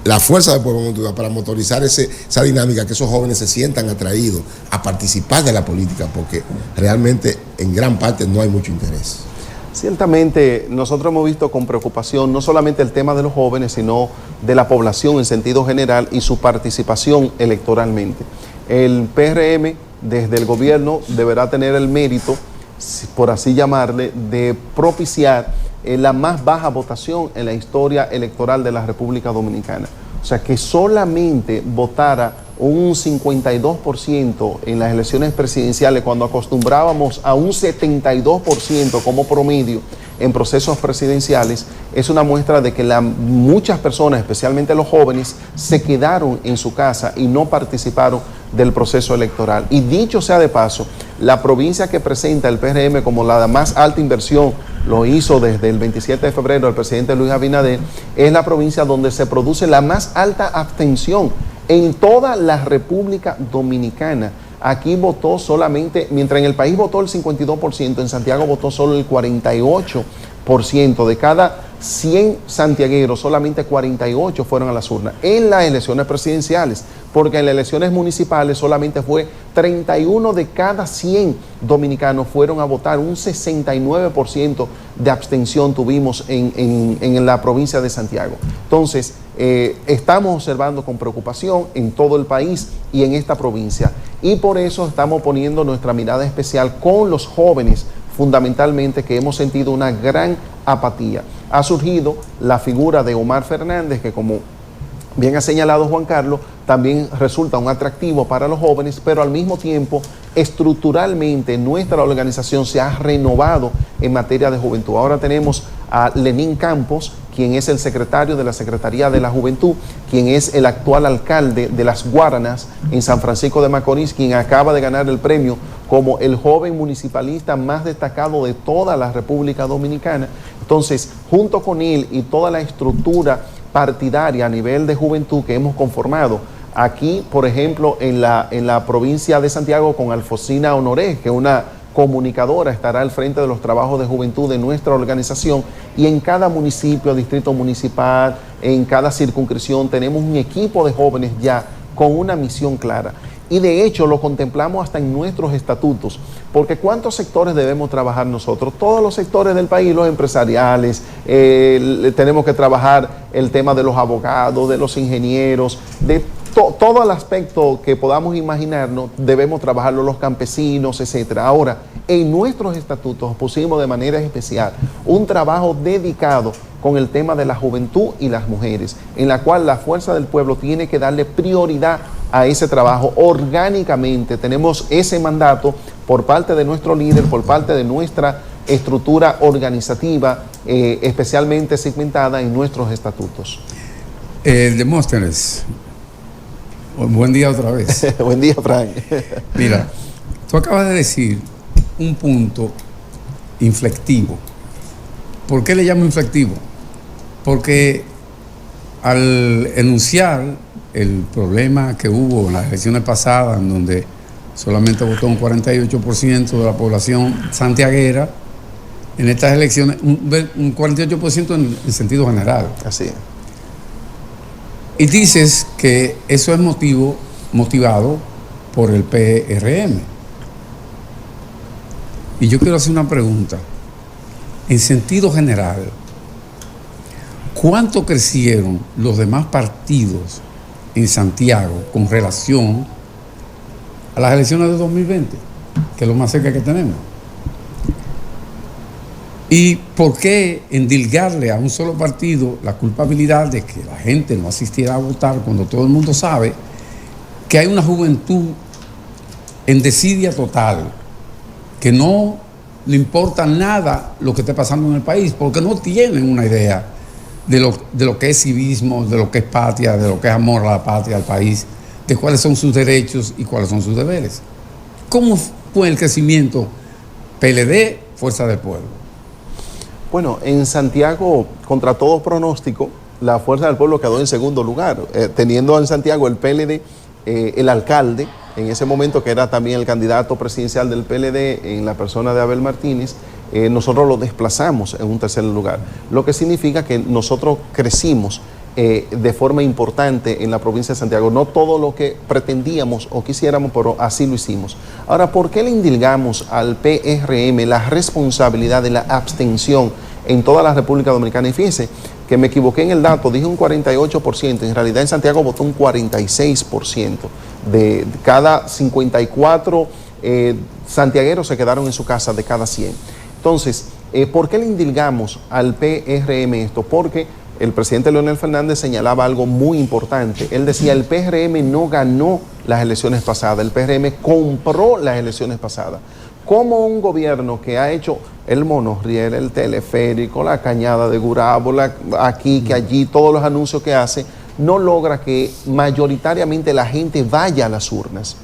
la Fuerza del Pueblo para motorizar esa dinámica, que esos jóvenes se sientan atraídos a participar de la política, porque realmente en gran parte no hay mucho interés. Ciertamente, nosotros hemos visto con preocupación no solamente el tema de los jóvenes, sino de la población en sentido general y su participación electoralmente. El PRM, desde el gobierno, deberá tener el mérito, por así llamarle, de propiciar la más baja votación en la historia electoral de la República Dominicana. O sea, que solamente votara un 52% en las elecciones presidenciales, cuando acostumbrábamos a un 72% como promedio en procesos presidenciales, es una muestra de que muchas personas, especialmente los jóvenes, se quedaron en su casa y no participaron del proceso electoral. Y dicho sea de paso, la provincia que presenta el PRM como la de más alta inversión, lo hizo desde el 27 de febrero el presidente Luis Abinader, es la provincia donde se produce la más alta abstención en toda la República Dominicana. Aquí votó solamente, mientras en el país votó el 52%, en Santiago votó solo el 48%. De cada 100 santiagueros, solamente 48 fueron a las urnas en las elecciones presidenciales, porque en las elecciones municipales solamente fue 31 de cada 100 dominicanos fueron a votar. Un 69% de abstención tuvimos en la provincia de Santiago. Entonces, estamos observando con preocupación en todo el país y en esta provincia, y por eso estamos poniendo nuestra mirada especial con los jóvenes, fundamentalmente, que hemos sentido una gran apatía. Ha surgido la figura de Omar Fernández, que, como bien ha señalado Juan Carlos, también resulta un atractivo para los jóvenes, pero al mismo tiempo, estructuralmente, nuestra organización se ha renovado en materia de juventud. Ahora tenemos a Lenín Campos, quien es el secretario de la Secretaría de la Juventud, quien es el actual alcalde de Las Guaranas en San Francisco de Macorís, quien acaba de ganar el premio como el joven municipalista más destacado de toda la República Dominicana. Entonces, junto con él y toda la estructura partidaria a nivel de juventud que hemos conformado, aquí, por ejemplo, en la provincia de Santiago, con Alfonsina Honoré, que es una comunicadora, estará al frente de los trabajos de juventud de nuestra organización, y en cada municipio, distrito municipal, en cada circunscripción, tenemos un equipo de jóvenes ya con una misión clara. Y de hecho lo contemplamos hasta en nuestros estatutos, porque ¿cuántos sectores debemos trabajar nosotros? Todos los sectores del país, los empresariales, tenemos que trabajar el tema de los abogados, de los ingenieros, de todo el aspecto que podamos imaginarnos, debemos trabajarlo, los campesinos, etcétera. Ahora, en nuestros estatutos pusimos de manera especial un trabajo dedicado con el tema de la juventud y las mujeres, en la cual la Fuerza del Pueblo tiene que darle prioridad a ese trabajo orgánicamente. Tenemos ese mandato por parte de nuestro líder, por parte de nuestra estructura organizativa, especialmente segmentada en nuestros estatutos. Demóstenes, buen día otra vez. Buen día, Frank. Mira, tú acabas de decir un punto inflectivo. ¿Por qué le llamo inflectivo? Porque al enunciar el problema que hubo en las elecciones pasadas, en donde solamente votó un 48% de la población santiaguera, en estas elecciones, un 48% en sentido general. Así es. Y dices que eso es motivado por el PRM. Y yo quiero hacer una pregunta. En sentido general, ¿cuánto crecieron los demás partidos en Santiago con relación a las elecciones de 2020, que es lo más cerca que tenemos? ¿Y por qué endilgarle a un solo partido la culpabilidad de que la gente no asistiera a votar cuando todo el mundo sabe que hay una juventud en desidia total, que no le importa nada lo que esté pasando en el país, porque no tienen una idea de lo que es civismo, de lo que es patria, de lo que es amor a la patria, al país, de cuáles son sus derechos y cuáles son sus deberes? ¿Cómo fue el crecimiento PLD Fuerza del Pueblo? Bueno, en Santiago, contra todo pronóstico, la Fuerza del Pueblo quedó en segundo lugar, teniendo en Santiago el PLD, el alcalde, en ese momento que era también el candidato presidencial del PLD en la persona de Abel Martínez. Nosotros lo desplazamos en un tercer lugar, lo que significa que nosotros crecimos de forma importante en la provincia de Santiago, no todo lo que pretendíamos o quisiéramos, pero así lo hicimos. Ahora, ¿por qué le indilgamos al PRM la responsabilidad de la abstención en toda la República Dominicana? Y fíjense que me equivoqué en el dato, dije un 48%, en realidad en Santiago votó un 46%, de cada 54 santiagueros se quedaron en su casa de cada 100. Entonces, ¿por qué le indilgamos al PRM esto? Porque el presidente Leonel Fernández señalaba algo muy importante. Él decía, el PRM no ganó las elecciones pasadas, el PRM compró las elecciones pasadas. ¿Cómo un gobierno que ha hecho el monorriel, el teleférico, la cañada de Gurabo, aquí, que allí, todos los anuncios que hace, no logra que mayoritariamente la gente vaya a las urnas?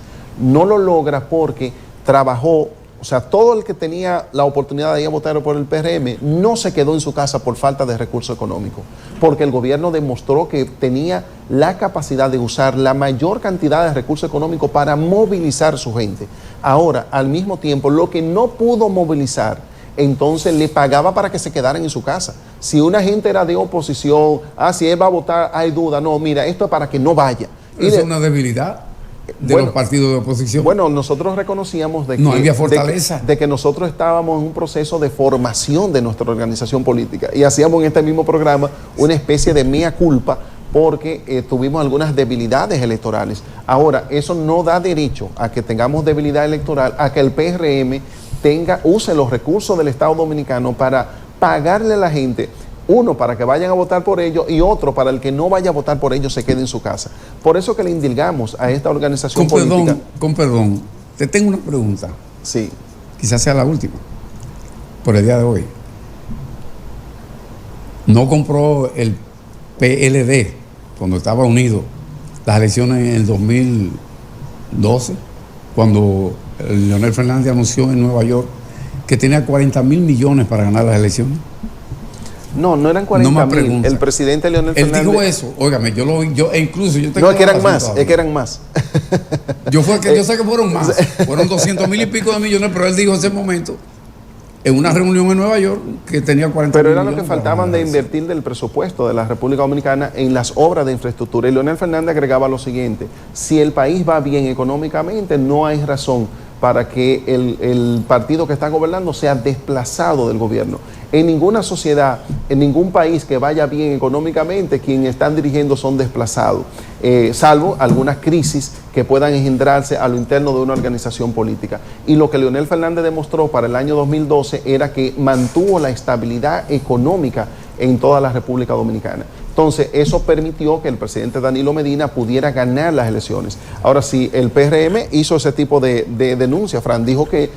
No lo logra porque trabajó. O sea, todo el que tenía la oportunidad de ir a votar por el PRM no se quedó en su casa por falta de recursos económicos, porque el gobierno demostró que tenía la capacidad de usar la mayor cantidad de recursos económicos para movilizar su gente. Ahora, al mismo tiempo, lo que no pudo movilizar, entonces le pagaba para que se quedaran en su casa. Si una gente era de oposición, si él va a votar, hay duda. No, mira, esto es para que no vaya. ¿Es una debilidad de los partidos de oposición? Bueno, nosotros reconocíamos de que, no había fortaleza. De que nosotros estábamos en un proceso de formación de nuestra organización política y hacíamos en este mismo programa una especie de mea culpa porque tuvimos algunas debilidades electorales. Ahora, eso no da derecho a que tengamos debilidad electoral, a que el PRM use los recursos del Estado Dominicano para pagarle a la gente. Uno, para que vayan a votar por ellos, y otro, para el que no vaya a votar por ellos se quede en su casa. Por eso que le indilgamos a esta organización política. Con perdón, te tengo una pregunta. Sí. Quizás sea la última, por el día de hoy. ¿No compró el PLD, cuando estaba unido, las elecciones en el 2012, cuando Leonel Fernández anunció en Nueva York que tenía 40,000 millones para ganar las elecciones? No eran 40,000. El presidente Leonel Fernández. Él dijo eso. Óigame, incluso yo tengo. No, es que eran más. Es que eran más. Yo sé que fueron más. Fueron 200,000 y pico de millones, pero él dijo en ese momento, en una reunión en Nueva York, que tenía 40,000 millones. Pero era lo que faltaban de invertir del presupuesto de la República Dominicana en las obras de infraestructura. Y Leonel Fernández agregaba lo siguiente: si el país va bien económicamente, no hay razón para que el partido que está gobernando sea desplazado del gobierno. En ninguna sociedad, en ningún país que vaya bien económicamente, quienes están dirigiendo son desplazados, salvo algunas crisis que puedan engendrarse a lo interno de una organización política. Y lo que Leonel Fernández demostró para el año 2012 era que mantuvo la estabilidad económica en toda la República Dominicana. Entonces, eso permitió que el presidente Danilo Medina pudiera ganar las elecciones. Ahora, si el PRM hizo ese tipo de denuncia, Fran dijo que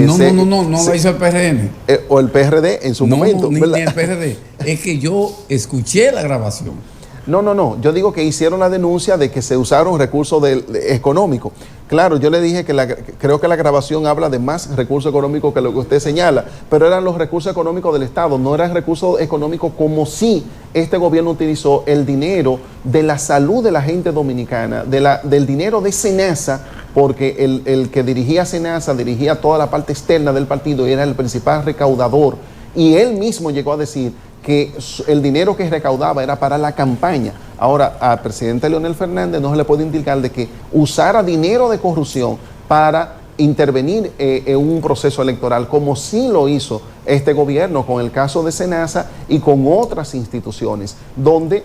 no lo hizo el PRM. O el PRD en su momento. Ni el PRD. Es que yo escuché la grabación. No. Yo digo que hicieron la denuncia de que se usaron recursos económicos. Claro, yo le dije que creo que la grabación habla de más recursos económicos que lo que usted señala, pero eran los recursos económicos del Estado, no eran recursos económicos como si este gobierno utilizó el dinero de la salud de la gente dominicana, del dinero de SENASA, porque el que dirigía SENASA dirigía toda la parte externa del partido y era el principal recaudador. Y él mismo llegó a decir que el dinero que recaudaba era para la campaña. Ahora, al presidente Leonel Fernández no se le puede indicar de que usara dinero de corrupción para intervenir en un proceso electoral, como sí lo hizo este gobierno con el caso de SENASA y con otras instituciones, donde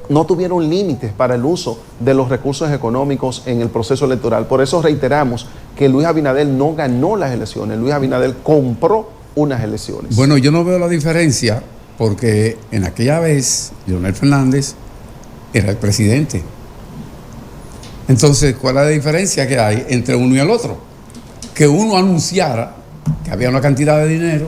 no tuvieron límites para el uso de los recursos económicos en el proceso electoral. Por eso reiteramos que Luis Abinader no ganó las elecciones, Luis Abinader compró unas elecciones. Bueno, yo no veo la diferencia, porque en aquella vez Leonel Fernández era el presidente. Entonces, ¿cuál es la diferencia que hay entre uno y el otro? Que uno anunciara que había una cantidad de dinero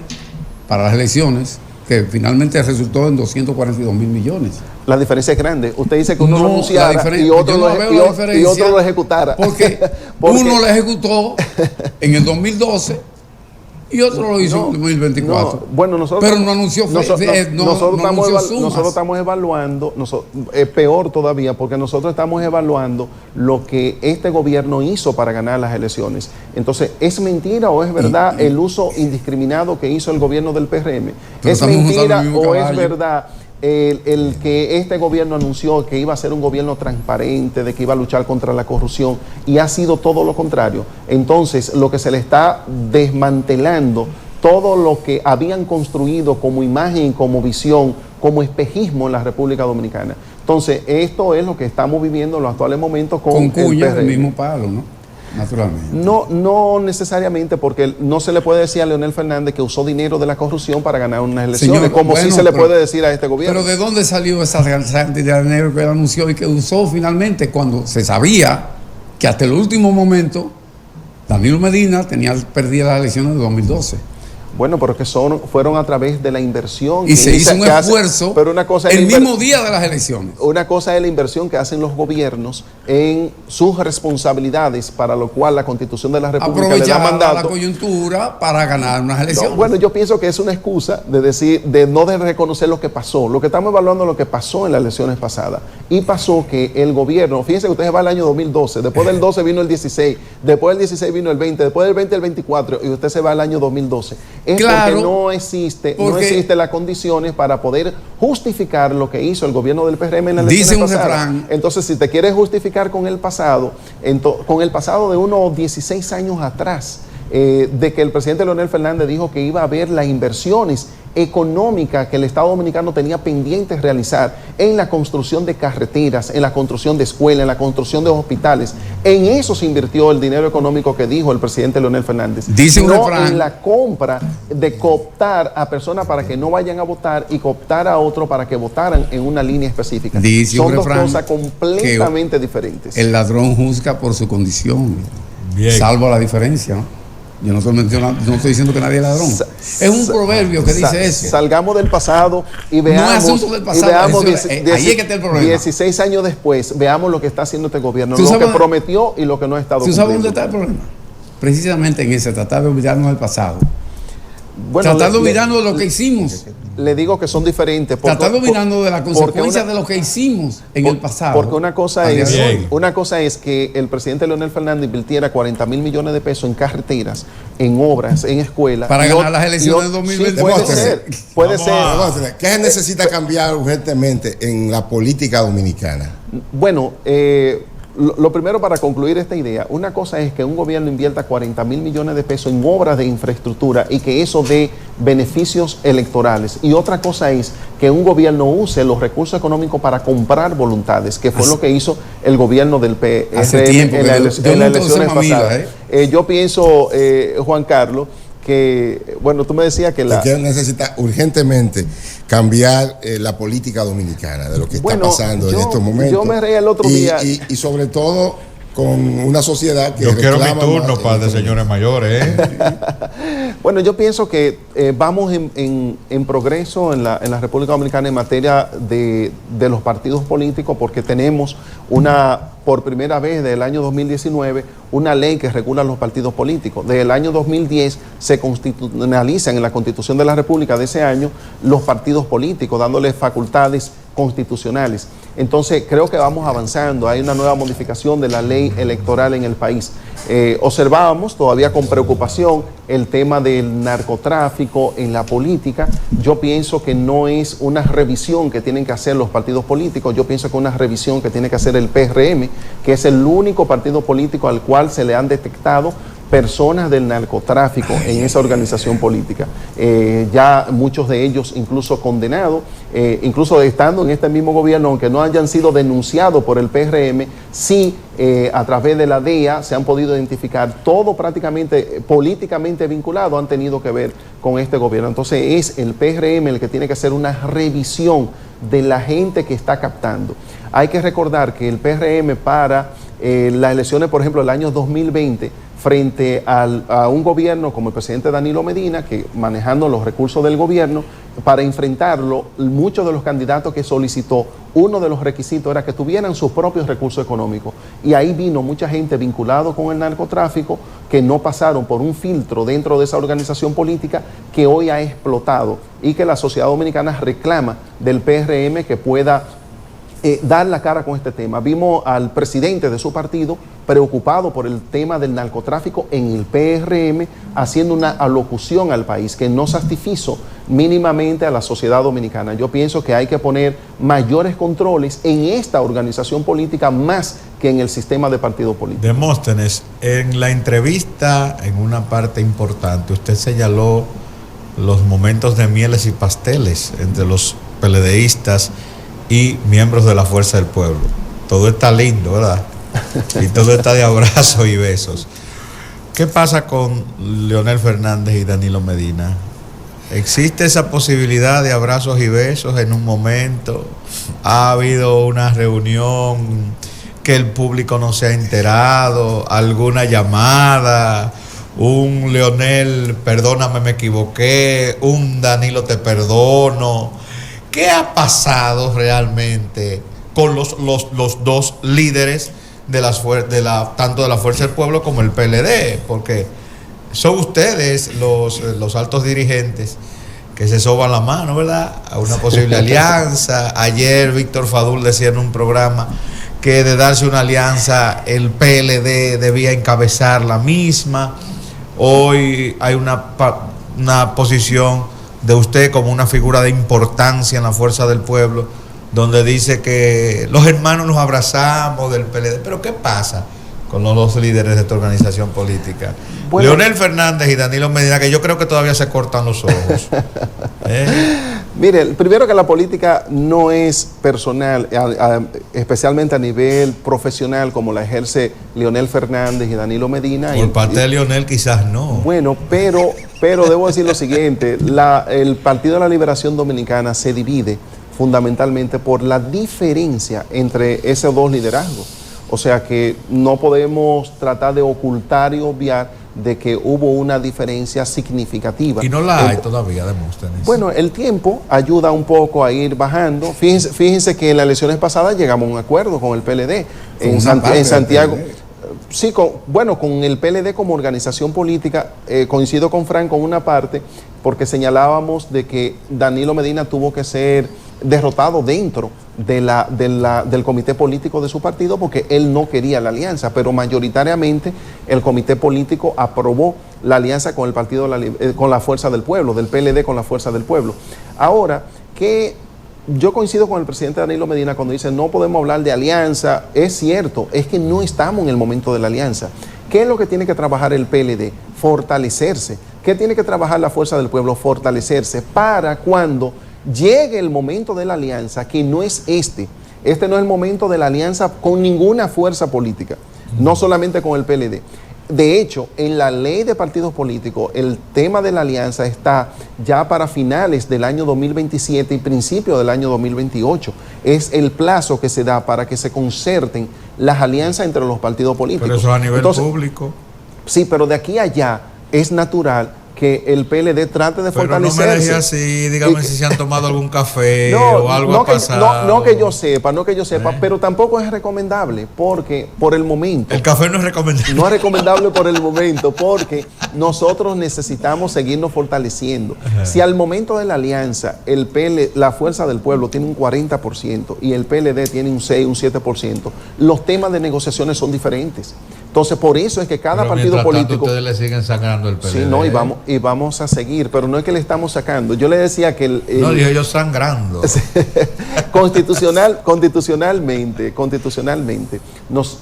para las elecciones que finalmente resultó en 242,000 millones. La diferencia es grande. Usted dice que uno lo anunciara y otro lo ejecutara. Porque uno lo ejecutó en el 2012 y otro lo hizo en 2024. No, bueno, nosotros, pero no anunció nosotros sumas. estamos evaluando, peor todavía, porque nosotros estamos evaluando lo que este gobierno hizo para ganar las elecciones. Entonces, ¿es mentira o es verdad el uso indiscriminado que hizo el gobierno del PRM? ¿Es mentira o es verdad el que este gobierno anunció que iba a ser un gobierno transparente, de que iba a luchar contra la corrupción, y ha sido todo lo contrario? Entonces, lo que se le está desmantelando, todo lo que habían construido como imagen, como visión, como espejismo en la República Dominicana. Entonces, esto es lo que estamos viviendo en los actuales momentos con Cuña, el PRM. el mismo palo, ¿no? Naturalmente. No necesariamente, porque no se le puede decir a Leonel Fernández que usó dinero de la corrupción para ganar unas elecciones, Señor, como sí se le puede decir a este gobierno. Pero ¿de dónde salió esa cantidad de dinero que él anunció y que usó finalmente cuando se sabía que hasta el último momento Danilo Medina tenía perdida las elecciones de 2012? Bueno, pero que fueron a través de la inversión. Y se hizo un esfuerzo pero una cosa el mismo día de las elecciones. Una cosa es la inversión que hacen los gobiernos en sus responsabilidades, para lo cual la Constitución de la República le da mandato. La coyuntura para ganar unas elecciones. No, bueno, yo pienso que es una excusa de decir, de no reconocer lo que pasó. Lo que estamos evaluando es lo que pasó en las elecciones pasadas. Y pasó que el gobierno, fíjense que usted va al año 2012, después del 12 vino el 16, después del 16 vino el 20, después del 20 el 24, y usted se va al año 2012. Es claro, porque no existe las condiciones para poder justificar lo que hizo el gobierno del PRM en la elección pasada. Entonces, si te quieres justificar con el pasado de unos 16 años atrás, de que el presidente Leonel Fernández dijo que iba a haber las inversiones económicas que el Estado Dominicano tenía pendientes realizar en la construcción de carreteras, en la construcción de escuelas, en la construcción de hospitales. En eso se invirtió el dinero económico que dijo el presidente Leonel Fernández. En la compra de cooptar a personas para que no vayan a votar y cooptar a otros para que votaran en una línea específica. Son dos cosas completamente diferentes. El ladrón juzga por su condición, salvo la diferencia, ¿no? Yo no estoy diciendo que nadie es ladrón. Es un proverbio que dice eso. Salgamos del pasado y veamos. No es asunto del pasado. Ahí es que está el problema. 16 años después, veamos lo que está haciendo este gobierno, lo que prometió y lo que no ha estado cumpliendo. ¿Tú sabes dónde está el problema? Precisamente en ese, tratar de olvidarnos del pasado. Bueno, tratar de olvidarnos de lo que hicimos. Le digo que son diferentes. Tratar de olvidarnos de las consecuencias de lo que hicimos en el pasado. Porque una cosa es que el presidente Leonel Fernández invirtiera 40 mil millones de pesos en carreteras, en obras, en escuelas. Para ganar las elecciones de 2020. Sí, puede ser. ¿Qué se necesita cambiar urgentemente en la política dominicana? Bueno, lo primero, para concluir esta idea, una cosa es que un gobierno invierta 40 mil millones de pesos en obras de infraestructura y que eso dé beneficios electorales. Y otra cosa es que un gobierno use los recursos económicos para comprar voluntades, que fue lo que hizo el gobierno del PRM en las elecciones pasadas. Yo pienso, Juan Carlos, que, bueno, tú me decías que que necesita urgentemente cambiar la política dominicana, de lo que está pasando en estos momentos. Yo me reí el otro día. Y sobre todo con una sociedad que yo quiero mi turno para de señores mayores. Bueno, yo pienso que vamos en progreso en la República Dominicana en materia de los partidos políticos, porque tenemos por primera vez desde el año 2019, una ley que regula los partidos políticos. Desde el año 2010 se constitucionalizan en la Constitución de la República de ese año los partidos políticos, dándoles facultades constitucionales. Entonces, creo que vamos avanzando. Hay una nueva modificación de la ley electoral en el país. Observábamos todavía con preocupación el tema del narcotráfico en la política. Yo pienso que no es una revisión que tienen que hacer los partidos políticos. Yo pienso que es una revisión que tiene que hacer el PRM, que es el único partido político al cual se le han detectado personas del narcotráfico en esa organización política. Ya muchos de ellos incluso condenados, incluso estando en este mismo gobierno, aunque no hayan sido denunciados por el PRM, sí a través de la DEA se han podido identificar, todo prácticamente políticamente vinculado, han tenido que ver con este gobierno. Entonces es el PRM el que tiene que hacer una revisión de la gente que está captando. Hay que recordar que el PRM para las elecciones, por ejemplo, el año 2020, frente a un gobierno como el presidente Danilo Medina, que manejando los recursos del gobierno, para enfrentarlo, muchos de los candidatos que solicitó, uno de los requisitos era que tuvieran sus propios recursos económicos. Y ahí vino mucha gente vinculada con el narcotráfico que no pasaron por un filtro dentro de esa organización política que hoy ha explotado y que la sociedad dominicana reclama del PRM que pueda dar la cara con este tema. Vimos al presidente de su partido preocupado por el tema del narcotráfico en el PRM, haciendo una alocución al país que no satisfizo mínimamente a la sociedad dominicana. Yo pienso que hay que poner mayores controles en esta organización política más que en el sistema de partido político. Demóstenes, en la entrevista, en una parte importante, usted señaló los momentos de mieles y pasteles entre los PLDistas y miembros de la Fuerza del Pueblo. Todo está lindo, ¿verdad? Y todo está de abrazos y besos. ¿Qué pasa con Leonel Fernández y Danilo Medina? ¿Existe esa posibilidad de abrazos y besos en un momento? ¿Ha habido una reunión que el público no se ha enterado? ¿Alguna llamada? ¿Un Leonel, perdóname, me equivoqué? ¿Un Danilo, te perdono? ¿Qué ha pasado realmente con los dos líderes tanto de la Fuerza del Pueblo como el PLD? Porque son ustedes los altos dirigentes que se soban la mano, ¿verdad?, a una posible alianza. Ayer Víctor Fadul decía en un programa que de darse una alianza el PLD debía encabezar la misma. Hoy hay una posición de usted como una figura de importancia en la Fuerza del Pueblo, donde dice que los hermanos nos abrazamos del PLD. Pero ¿qué pasa con los dos líderes de esta organización política? Bueno, Leonel Fernández y Danilo Medina, que yo creo que todavía se cortan los ojos. Mire, primero que la política no es personal, especialmente a nivel profesional como la ejerce Leonel Fernández y Danilo Medina. Por parte de Leonel quizás no. Bueno, pero debo decir lo siguiente, el Partido de la Liberación Dominicana se divide fundamentalmente por la diferencia entre esos dos liderazgos. O sea que no podemos tratar de ocultar y obviar de que hubo una diferencia significativa. Y no la hay todavía, Demóstenes. Bueno, el tiempo ayuda un poco a ir bajando. Fíjense que en las elecciones pasadas llegamos a un acuerdo con el PLD en Santiago. Sí, con el PLD como organización política, coincido con Frank con una parte, porque señalábamos de que Danilo Medina tuvo que ser derrotado dentro del comité político de su partido porque él no quería la alianza, pero mayoritariamente el comité político aprobó la alianza con el partido con la Fuerza del Pueblo, del PLD con la Fuerza del Pueblo. Ahora, que yo coincido con el presidente Danilo Medina cuando dice no podemos hablar de alianza. Es cierto, es que no estamos en el momento de la alianza. ¿Qué es lo que tiene que trabajar el PLD? Fortalecerse. ¿Qué tiene que trabajar la Fuerza del Pueblo? Fortalecerse para cuando llegue el momento de la alianza, que no es este no es el momento de la alianza con ninguna fuerza política, no solamente con el PLD. De hecho, en la ley de partidos políticos, el tema de la alianza está ya para finales del año 2027 y principio del año 2028. Es el plazo que se da para que se concerten las alianzas entre los partidos políticos. Pero eso a nivel público. Sí, pero de aquí a allá es natural que el PLD trate de fortalecerse. Pero no me deje así, dígame si se han tomado algún café o algo ha pasado. No que yo sepa, pero tampoco es recomendable, porque por el momento... El café no es recomendable. No es recomendable por el momento, porque nosotros necesitamos seguirnos fortaleciendo. Ajá. Si al momento de la alianza, la Fuerza del Pueblo tiene un 40% y el PLD tiene un 6, un 7%, los temas de negociaciones son diferentes. Entonces, por eso es que cada partido político... Ustedes le siguen sacando el PLD. Sí, no, y vamos a seguir, pero no es que le estamos sacando. Yo le decía que... No, dije yo sangrando. Constitucionalmente,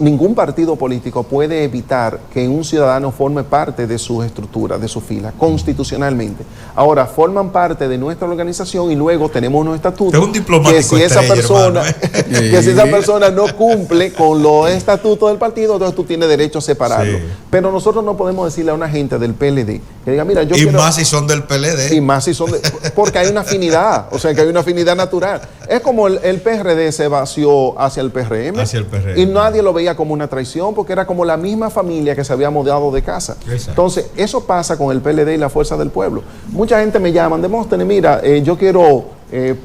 ningún partido político puede evitar que un ciudadano forme parte de su estructura, de su fila, constitucionalmente. Ahora, forman parte de nuestra organización y luego tenemos unos estatutos. Es un diplomático que si esa persona no cumple con los estatutos del partido, entonces tú tienes derecho derecho a separarlo. Sí. Pero nosotros no podemos decirle a una gente del PLD que diga, mira, yo y quiero... más si son del PLD. Y más si son porque hay una afinidad, o sea que hay una afinidad natural. Es como el PRD se vació hacia el PRM. Hacia el PRM. Y nadie lo veía como una traición porque era como la misma familia que se había mudado de casa. Exacto. Entonces, eso pasa con el PLD y la Fuerza del Pueblo. Mucha gente me llama, Demóstenes, mira, yo quiero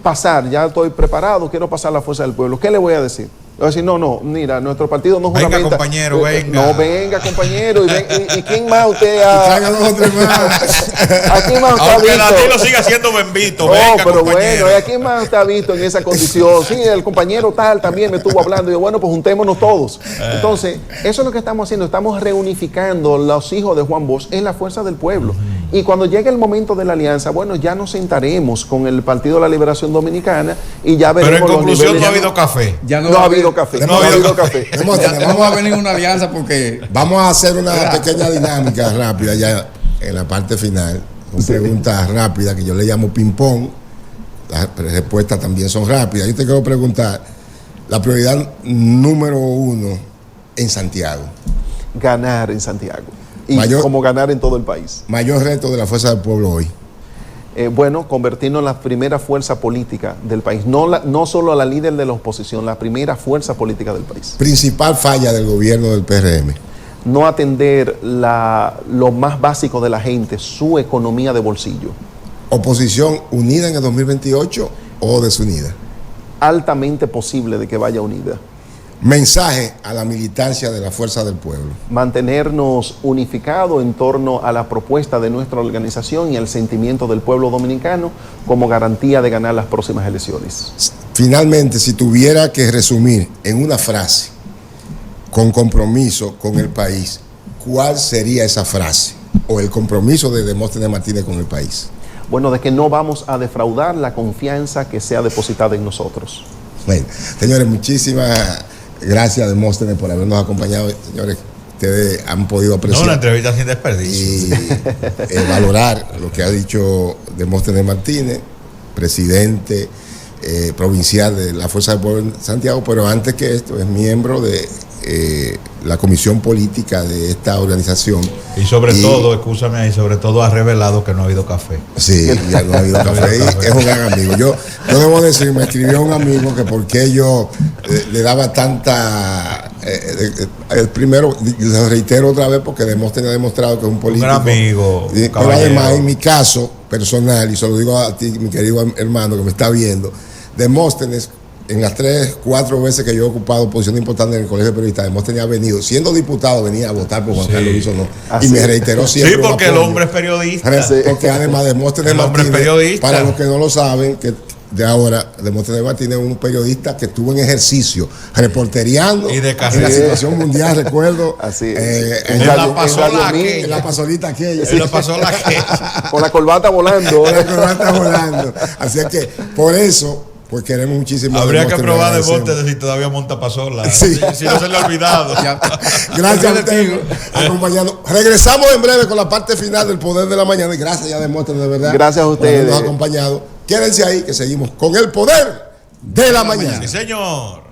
pasar, ya estoy preparado, quiero pasar la Fuerza del Pueblo. ¿Qué le voy a decir? Le voy a decir, no, mira, nuestro partido no juramenta. Venga, compañero, venga. No, venga, compañero. ¿Y quién más usted ha... Traiga 2 o 3 más. ¿A quién más usted ha Aunque visto? Danilo siga siendo bendito, No, venga, pero compañero. bueno, ¿a quién más está visto en esa condición? Sí, el compañero tal también me estuvo hablando. Y yo, bueno, pues juntémonos todos. Entonces, eso es lo que estamos haciendo. Estamos reunificando los hijos de Juan Bosch en la Fuerza del Pueblo. Y cuando llegue el momento de la alianza, bueno, ya nos sentaremos con el Partido de la Liberación Dominicana y ya veremos. Pero en los conclusión niveles. no ha habido café. Ya No ha habido café. No ha habido café. Ya no va a venir una alianza porque Vamos a hacer una pequeña dinámica rápida ya en la parte final. Son preguntas rápidas que yo le llamo ping-pong. Las respuestas también son rápidas. Yo te quiero preguntar, la prioridad número 1 en Santiago. Ganar en Santiago. Y Mayor- como ganar en todo el país. Mayor reto de la Fuerza del Pueblo hoy. Bueno, convertirnos en la primera fuerza política del país. No solo la líder de la oposición, la primera fuerza política del país. Principal falla del gobierno del PRM. No atender lo más básico de la gente, su economía de bolsillo. Oposición unida en el 2028 o desunida. Altamente posible de que vaya unida. Mensaje a la militancia de la Fuerza del Pueblo. Mantenernos unificados en torno a la propuesta de nuestra organización y al sentimiento del pueblo dominicano como garantía de ganar las próximas elecciones. Finalmente, si tuviera que resumir en una frase, con compromiso con el país, ¿cuál sería esa frase? O el compromiso de Demóstenes Martínez con el país. Bueno, de que no vamos a defraudar la confianza que sea depositada en nosotros. Bueno, señores, muchísimas gracias, Demóstenes, por habernos acompañado. Señores, ustedes han podido No, apreciar una entrevista sin desperdicio. y valorar lo que ha dicho Demóstenes Martínez, presidente provincial de la Fuerza del Pueblo en Santiago, pero antes que esto es miembro de la comisión política de esta organización. Y sobre todo, escúchame ahí, sobre todo ha revelado que no ha habido café. Sí, ya no ha habido café. Y es un gran amigo. Yo debo decir, me escribió un amigo que por qué yo le daba tanta... primero, lo reitero otra vez porque Demóstenes ha demostrado que es un político. Un gran amigo, Pero caballero. además, en mi caso personal, y se lo digo a ti, mi querido hermano que me está viendo, Demóstenes, en las 3, 4 veces que yo he ocupado posiciones importantes en el Colegio de Periodistas, Demóstenes ha venido, siendo diputado, venía a votar por Juan Carlos Luis no. Y me reiteró siempre. Sí, porque un el apoyo. hombre es periodista. Porque además Demóstenes El hombre es Martínez, periodista. para los que no lo saben, que de ahora, Demóstenes Martínez es un periodista que estuvo en ejercicio, reporteriando Y de en carrera. la situación mundial, recuerdo. Así es. En En Radio- la pasola en Radio Mil, aquella. en la pasolita aquella. Él le pasó la que... Con la corbata volando. Con la corbata volando. Así es que, por eso, pues queremos muchísimo. a Habría que Demóstenes, probar de agradecemos. bote si todavía monta pasola. Sí. Si no se le ha olvidado. Gracias a ustedes acompañando. Regresamos en breve con la parte final del Poder de la Mañana. Y gracias ya Demóstenes, de verdad. Gracias a por ustedes. habernos acompañado. Quédense ahí que seguimos con el Poder de la Mañana. Sí, señor.